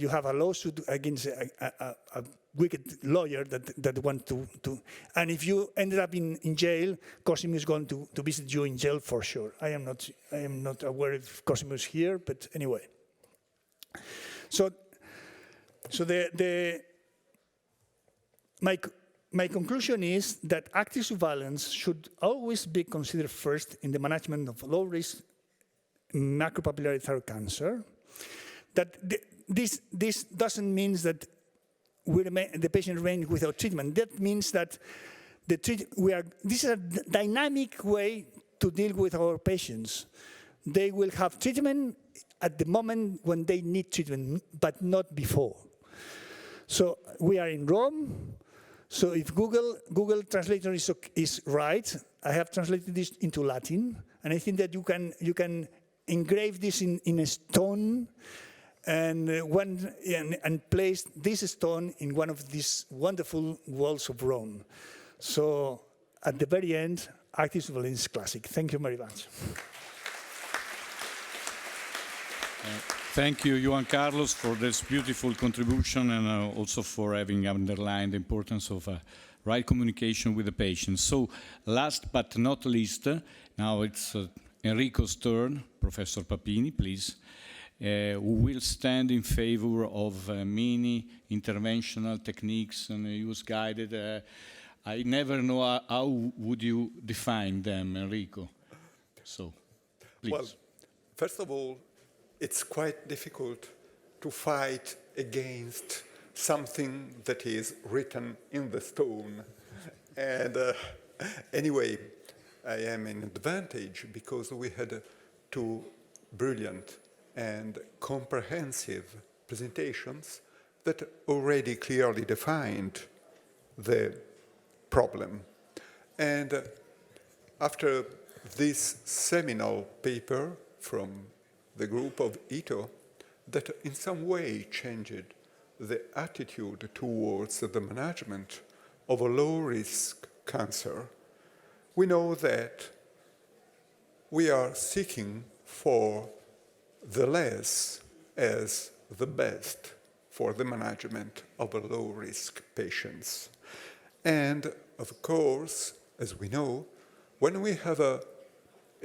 have a lawsuit against a wicked lawyer that want to. And if you ended up in jail, Cosimo is going to visit you in jail for sure. I am not aware if Cosimo is here, but anyway. So my conclusion is that active surveillance should always be considered first in the management of low-risk macropapillary thyroid cancer. That this doesn't mean that the patient remains without treatment. That means that this is a dynamic way to deal with our patients. They will have treatment at the moment when they need treatment, but not before. So we are in Rome. So if Google Translator is right, I have translated this into Latin, and I think that you can engrave this in a stone and place this stone in one of these wonderful walls of Rome. So at the very end, active surveillance is classic. Thank you very much. Thank you, Juan Carlos, for this beautiful contribution, and also for having underlined the importance of right communication with the patient. So last but not least, now it's Enrico's turn. Professor Papini, please, who will stand in favor of mini interventional techniques and use-guided. I never know how would you define them, Enrico. So, please. Well, first of all, it's quite difficult to fight against something that is written in the stone. And anyway, I am in advantage because we had two brilliant and comprehensive presentations that already clearly defined the problem. And after this seminal paper from the group of Ito, that in some way changed the attitude towards the management of a low-risk cancer, we know that we are seeking for the less as the best for the management of a low-risk patients. And of course, as we know, when we have a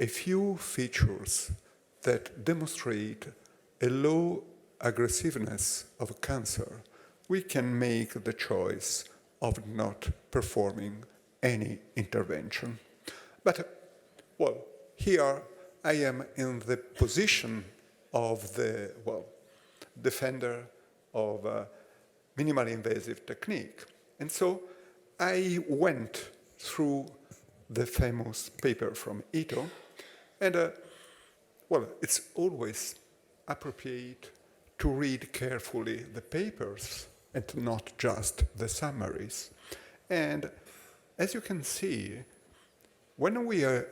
few features that demonstrate a low aggressiveness of cancer, we can make the choice of not performing any intervention. But, well, here I am in the position of the, defender of minimally invasive technique. And so I went through the famous paper from Ito, and well, it's always appropriate to read carefully the papers and not just the summaries. And as you can see, when we are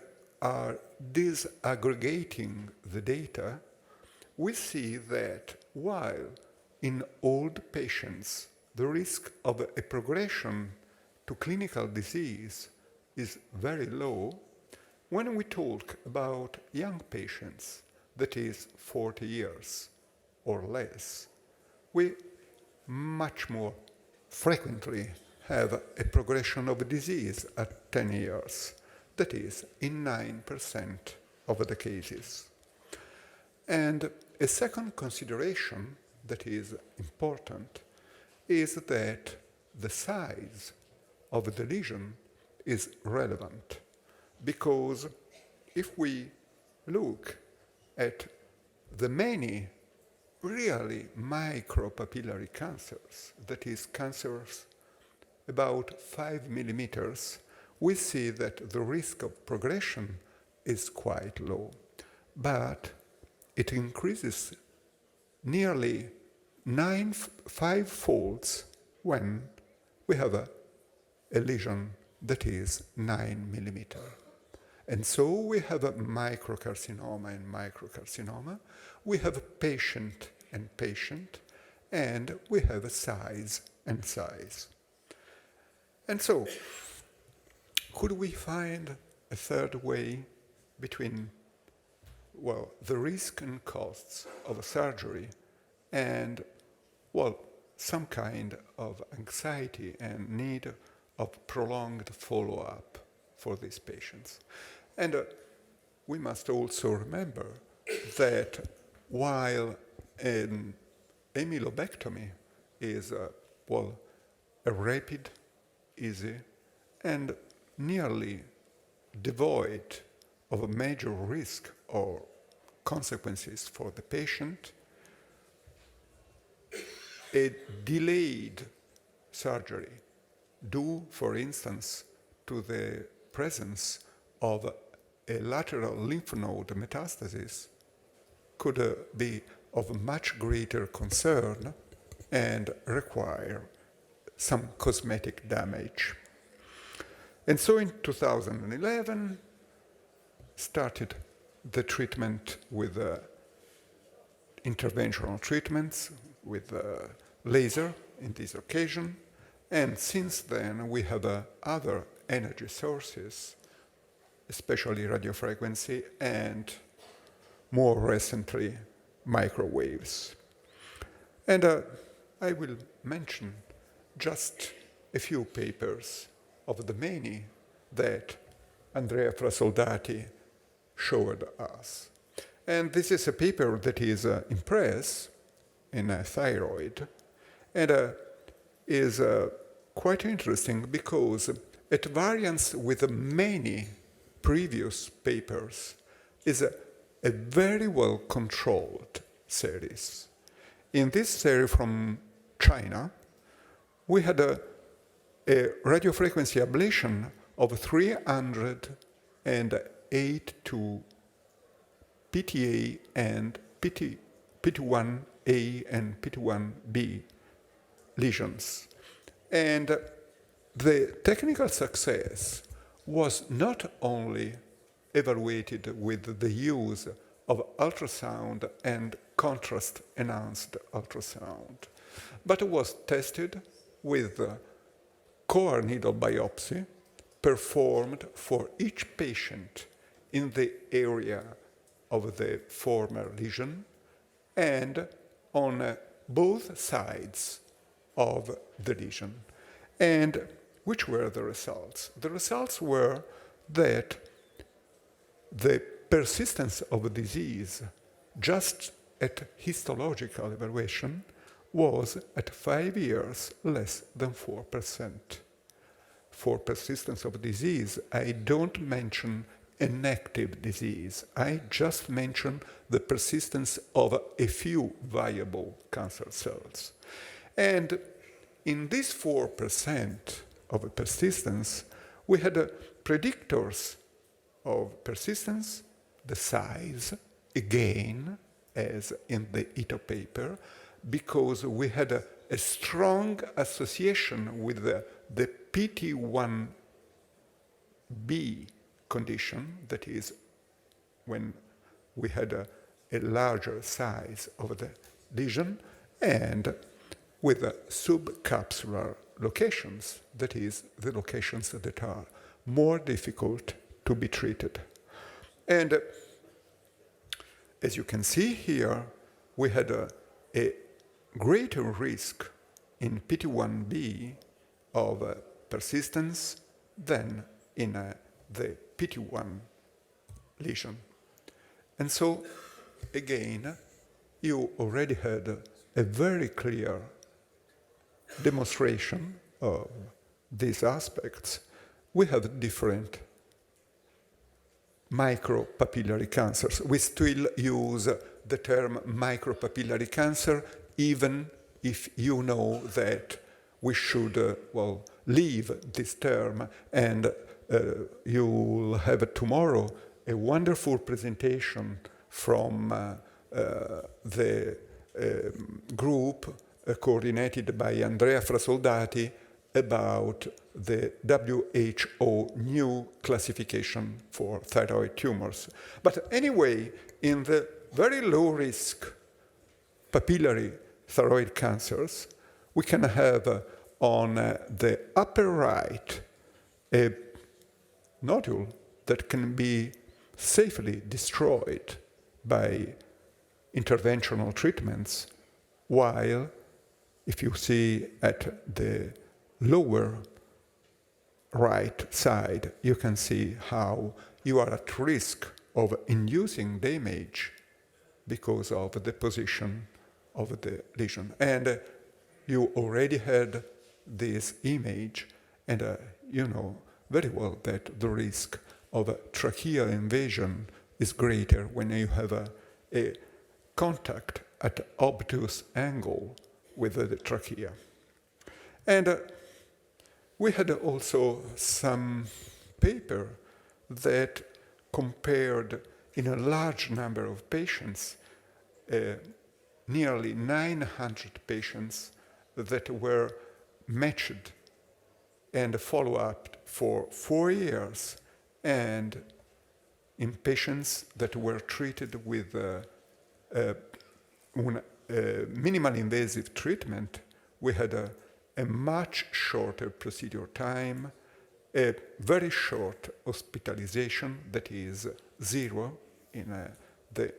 disaggregating the data, we see that while in old patients the risk of a progression to clinical disease is very low, when we talk about young patients, that is 40 years or less, we much more frequently have a progression of disease at 10 years. That is in 9% of the cases. And a second consideration that is important is that the size of the lesion is relevant, because if we look at the many really micropapillary cancers, that is cancers about 5 millimeters, we see that the risk of progression is quite low, but it increases nearly 5-folds when we have a lesion that is 9 millimeter. And so we have a microcarcinoma and microcarcinoma, we have patient and patient, and we have a size and size. And so, could we find a third way between, well, the risk and costs of a surgery and, well, some kind of anxiety and need of prolonged follow-up for these patients? And we must also remember that while an AME lobectomy is, well, a rapid, easy, and nearly devoid of a major risk or consequences for the patient, a delayed surgery due, for instance, to the presence of a lateral lymph node metastasis could be of much greater concern and require some cosmetic damage. And so in 2011, started the treatment with interventional treatments, with laser in this occasion. And since then, we have other energy sources, especially radiofrequency and more recently, microwaves. And I will mention just a few papers of the many that Andrea Frasoldati showed us. And this is a paper that is in press in thyroid, and is quite interesting because at variance with many previous papers is a very well controlled series. In this series from China, we had a radiofrequency ablation of 308 to PTA and PT1A and PT1B lesions. And the technical success was not only evaluated with the use of ultrasound and contrast-enhanced ultrasound, but was tested with core needle biopsy performed for each patient in the area of the former lesion and on both sides of the lesion. And which were the results? The results were that the persistence of disease just at histological evaluation was at 5 years less than 4%. For persistence of disease, I don't mention an active disease. I just mentioned the persistence of a few viable cancer cells. And in this 4% of persistence, we had predictors of persistence, the size, again, as in the ITO paper, because we had a strong association with the PT1B condition, that is, when we had a larger size of the lesion, and with subcapsular locations, that is, the locations that are more difficult to be treated. And as you can see here, we had a greater risk in PT1B of persistence than in the PT1 lesion. And so, again, you already had a very clear demonstration of these aspects. We have different micropapillary cancers. We still use the term micropapillary cancer, even if you know that we should, leave this term, and you'll have tomorrow a wonderful presentation from the group coordinated by Andrea Frasoldati about the WHO new classification for thyroid tumors. But anyway, in the very low risk papillary thyroid cancers, we can have on the upper right a nodule that can be safely destroyed by interventional treatments, while if you see at the lower right side, you can see how you are at risk of inducing damage because of the position of the lesion. And you already had this image, and you know very well that the risk of tracheal invasion is greater when you have a contact at obtuse angle with the trachea. And we had also some paper that compared in a large number of patients, nearly 900 patients that were matched and follow-up for 4 years, and in patients that were treated with minimal invasive treatment, we had a much shorter procedure time, a very short hospitalization, that is 0 in the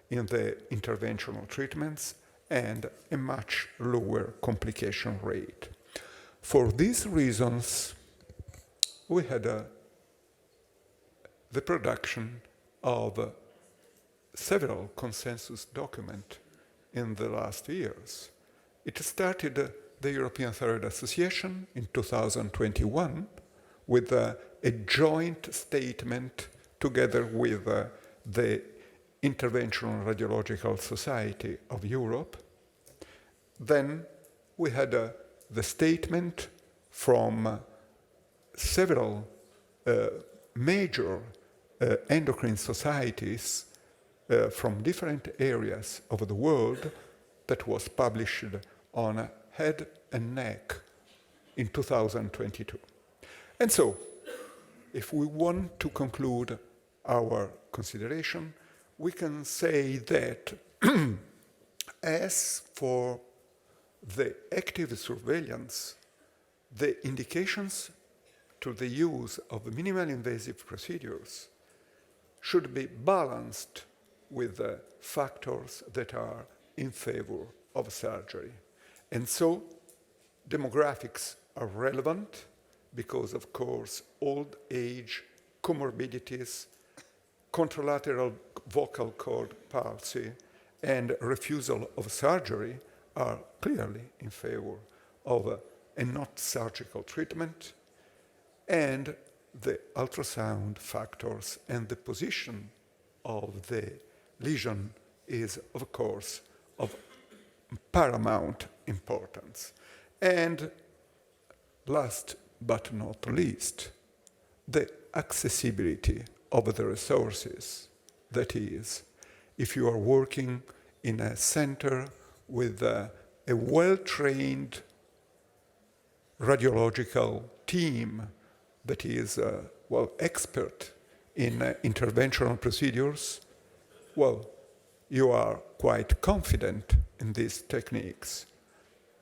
interventional treatments, and a much lower complication rate. For these reasons, we had the production of several consensus documents in the last years. It started the European Thyroid Association in 2021 with a joint statement together with the Interventional Radiological Society of Europe. Then we had the statement from several major endocrine societies from different areas of the world that was published on head and neck in 2022. And so, if we want to conclude our consideration, we can say that as for the active surveillance, the indications to the use of minimal invasive procedures should be balanced with the factors that are in favor of surgery. And so demographics are relevant because, of course, old age, comorbidities, contralateral vocal cord palsy, and refusal of surgery are clearly in favor of a not surgical treatment. And the ultrasound factors and the position of the lesion is, of course, of paramount importance. And last but not least, the accessibility of the resources. That is, if you are working in a center with a well-trained radiological team that is, expert in interventional procedures, well, you are quite confident in these techniques.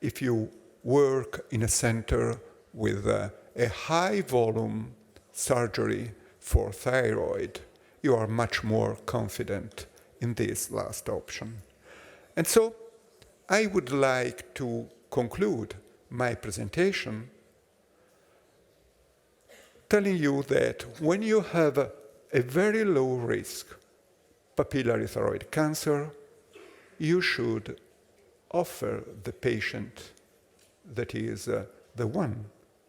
If you work in a center with a high volume surgery for thyroid, you are much more confident in this last option. And so I would like to conclude my presentation telling you that when you have a very low risk papillary thyroid cancer, you should offer the patient, that is the one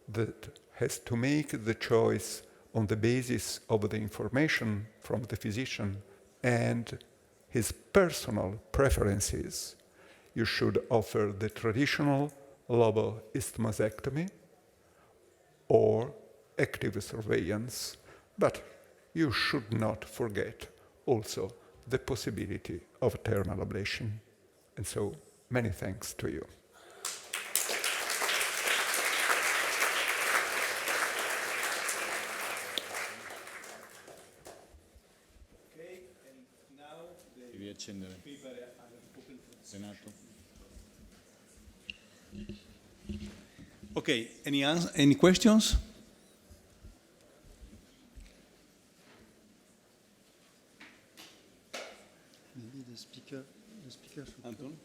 that has to make the choice on the basis of the information from the physician and his personal preferences, you should offer the traditional loboisthmosectomy or active surveillance, but you should not forget also the possibility of thermal ablation. And so, many thanks to you. Renato. Okay, any questions? Maybe the speaker should Anton?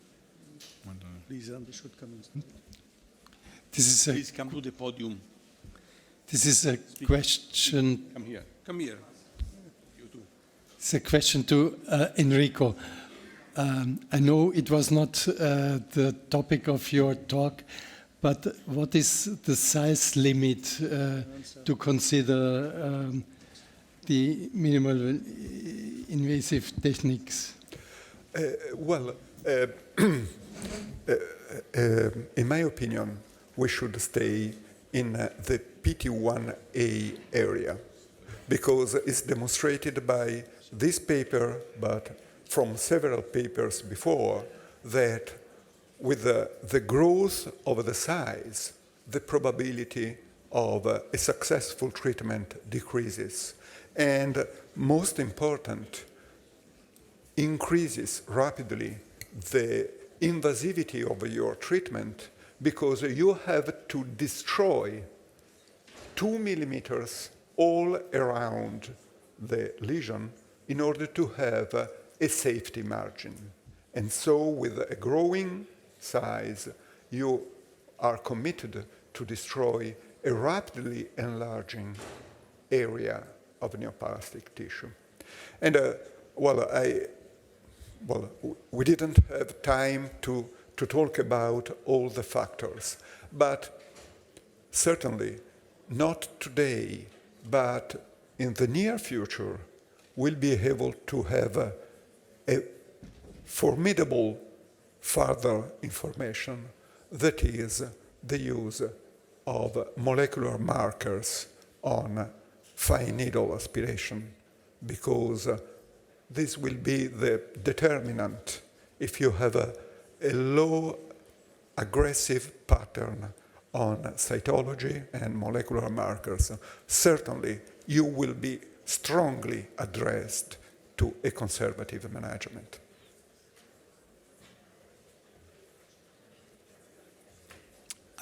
please, should come in. Please come to the podium. This is a question. Come here. Come here. It's a question to Enrico. I know it was not the topic of your talk, but what is the size limit to consider the minimal invasive techniques? In my opinion, we should stay in the PT1A area because it's demonstrated by this paper, but from several papers before, that with the growth of the size, the probability of a successful treatment decreases. And most important, increases rapidly the invasivity of your treatment because you have to destroy 2 millimeters all around the lesion in order to have a safety margin. And so with a growing size, you are committed to destroy a rapidly enlarging area of neoplastic tissue. And we didn't have time to talk about all the factors, but certainly not today, but in the near future, we'll be able to have a formidable further information, that is the use of molecular markers on fine needle aspiration, because this will be the determinant. If you have a low aggressive pattern on cytology and molecular markers, certainly you will be strongly addressed to a conservative management.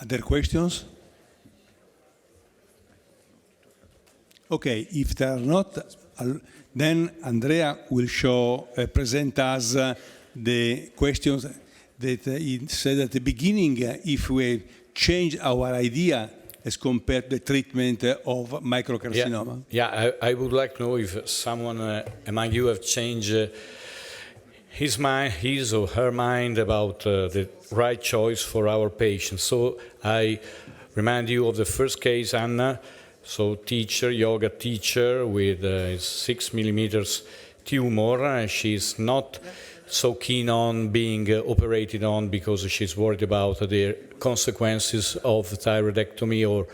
Other questions? Okay, if there are not, then Andrea will present us the questions that he said at the beginning, if we change our idea as compared to the treatment of microcarcinoma. Yeah, I would like to know if someone among you have changed his or her mind about the right choice for our patients. So I remind you of the first case, Anna. so teacher, yoga teacher with a 6 millimeters tumor. She's not so keen on being operated on because she's worried about the consequences of thyroidectomy or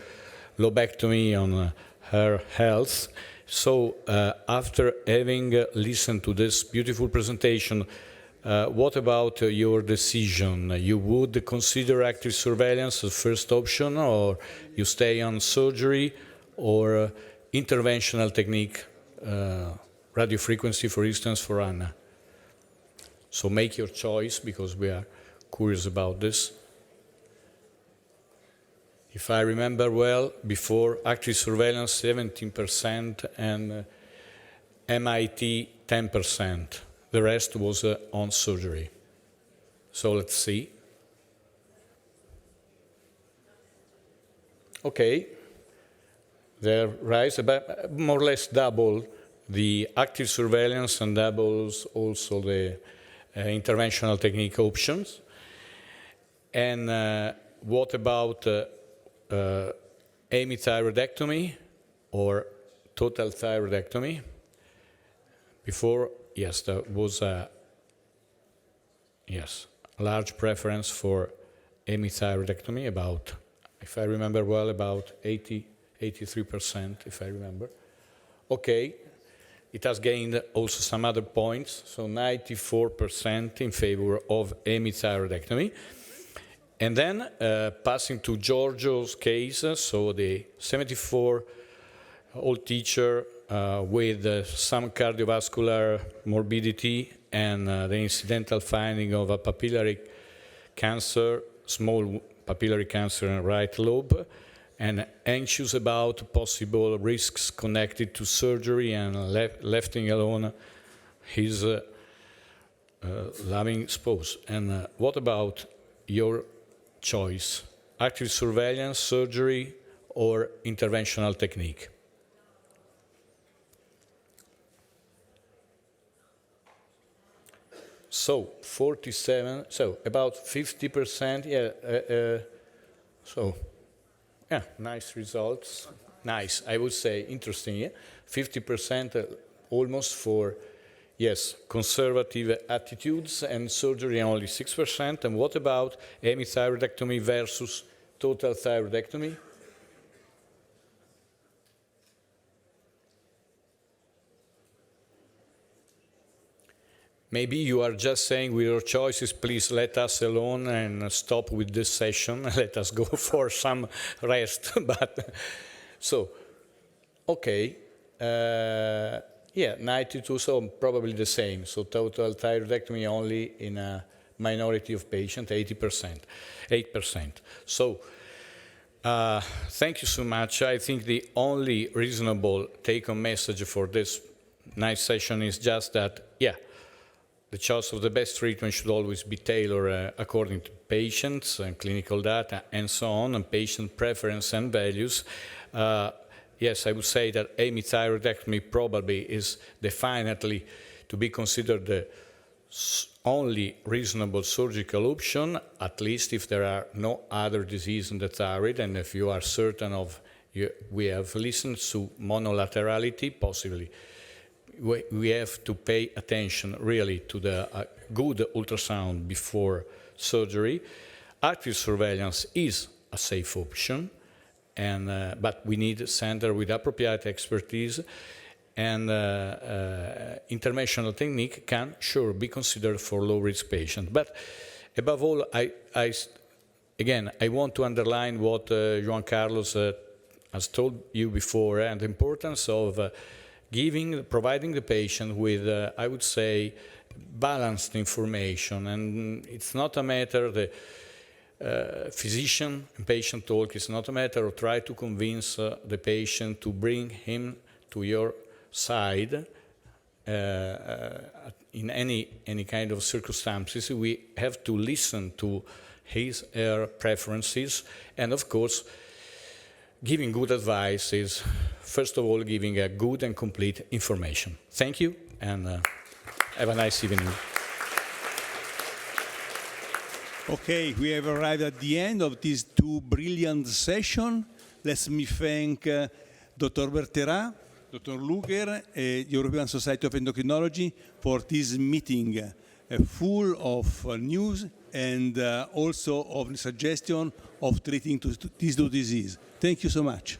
lobectomy on her health. So after having listened to this beautiful presentation, what about your decision? You would consider active surveillance the first option, or you stay on surgery or interventional technique, radiofrequency, for instance, for Anna? So make your choice, because we are curious about this. If I remember well, before active surveillance 17% and MIT 10%. The rest was on surgery. So let's see. Okay, there rise about more or less double the active surveillance and doubles also the interventional technique options. And what about AME thyroidectomy or total thyroidectomy? Before, yes, there was a large preference for AME thyroidectomy, about, if I remember well, about 83%, if I remember. Okay, it has gained also some other points, so 94% in favor of AME thyroidectomy. And then passing to Giorgio's case, so the 74-old teacher with some cardiovascular morbidity and the incidental finding of a papillary cancer, small papillary cancer in the right lobe, and anxious about possible risks connected to surgery and lefting alone his loving spouse. And what about your choice? Active surveillance, surgery, or interventional technique? So 47, so about 50%, nice results. Nice, I would say, interesting, yeah? 50% almost for, yes, conservative attitudes, and surgery only 6%. And what about AME thyroidectomy versus total thyroidectomy? Maybe you are just saying with your choices, please let us alone and stop with this session. Let us go for some rest. But so, okay, 92, so probably the same. So total thyroidectomy only in a minority of patients, 8%. So thank you so much. I think the only reasonable take-home message for this nice session is just that, the choice of the best treatment should always be tailored according to patients and clinical data and so on, and patient preference and values. Yes, I would say that AME thyroidectomy probably is definitely to be considered the only reasonable surgical option, at least if there are no other disease in the thyroid, and if you are certain of, we have listened to monolaterality, possibly. We have to pay attention really to the good ultrasound before surgery. Active surveillance is a safe option, and but we need a center with appropriate expertise, and interventional technique can sure be considered for low-risk patients. But above all, again, I want to underline what Juan Carlos has told you before, and the importance of providing the patient with, I would say, balanced information. And it's not a matter, the physician and patient talk, it's not a matter of try to convince the patient to bring him to your side in any kind of circumstances. We have to listen to his or her preferences, and of course, giving good advice is, first of all, giving a good and complete information. Thank you, and have a nice evening. Okay, we have arrived at the end of these two brilliant sessions. Let me thank Dr. Bertherat, Dr. Luger, European Society of Endocrinology, for this meeting full of news and also of suggestion of treating this disease. Thank you so much.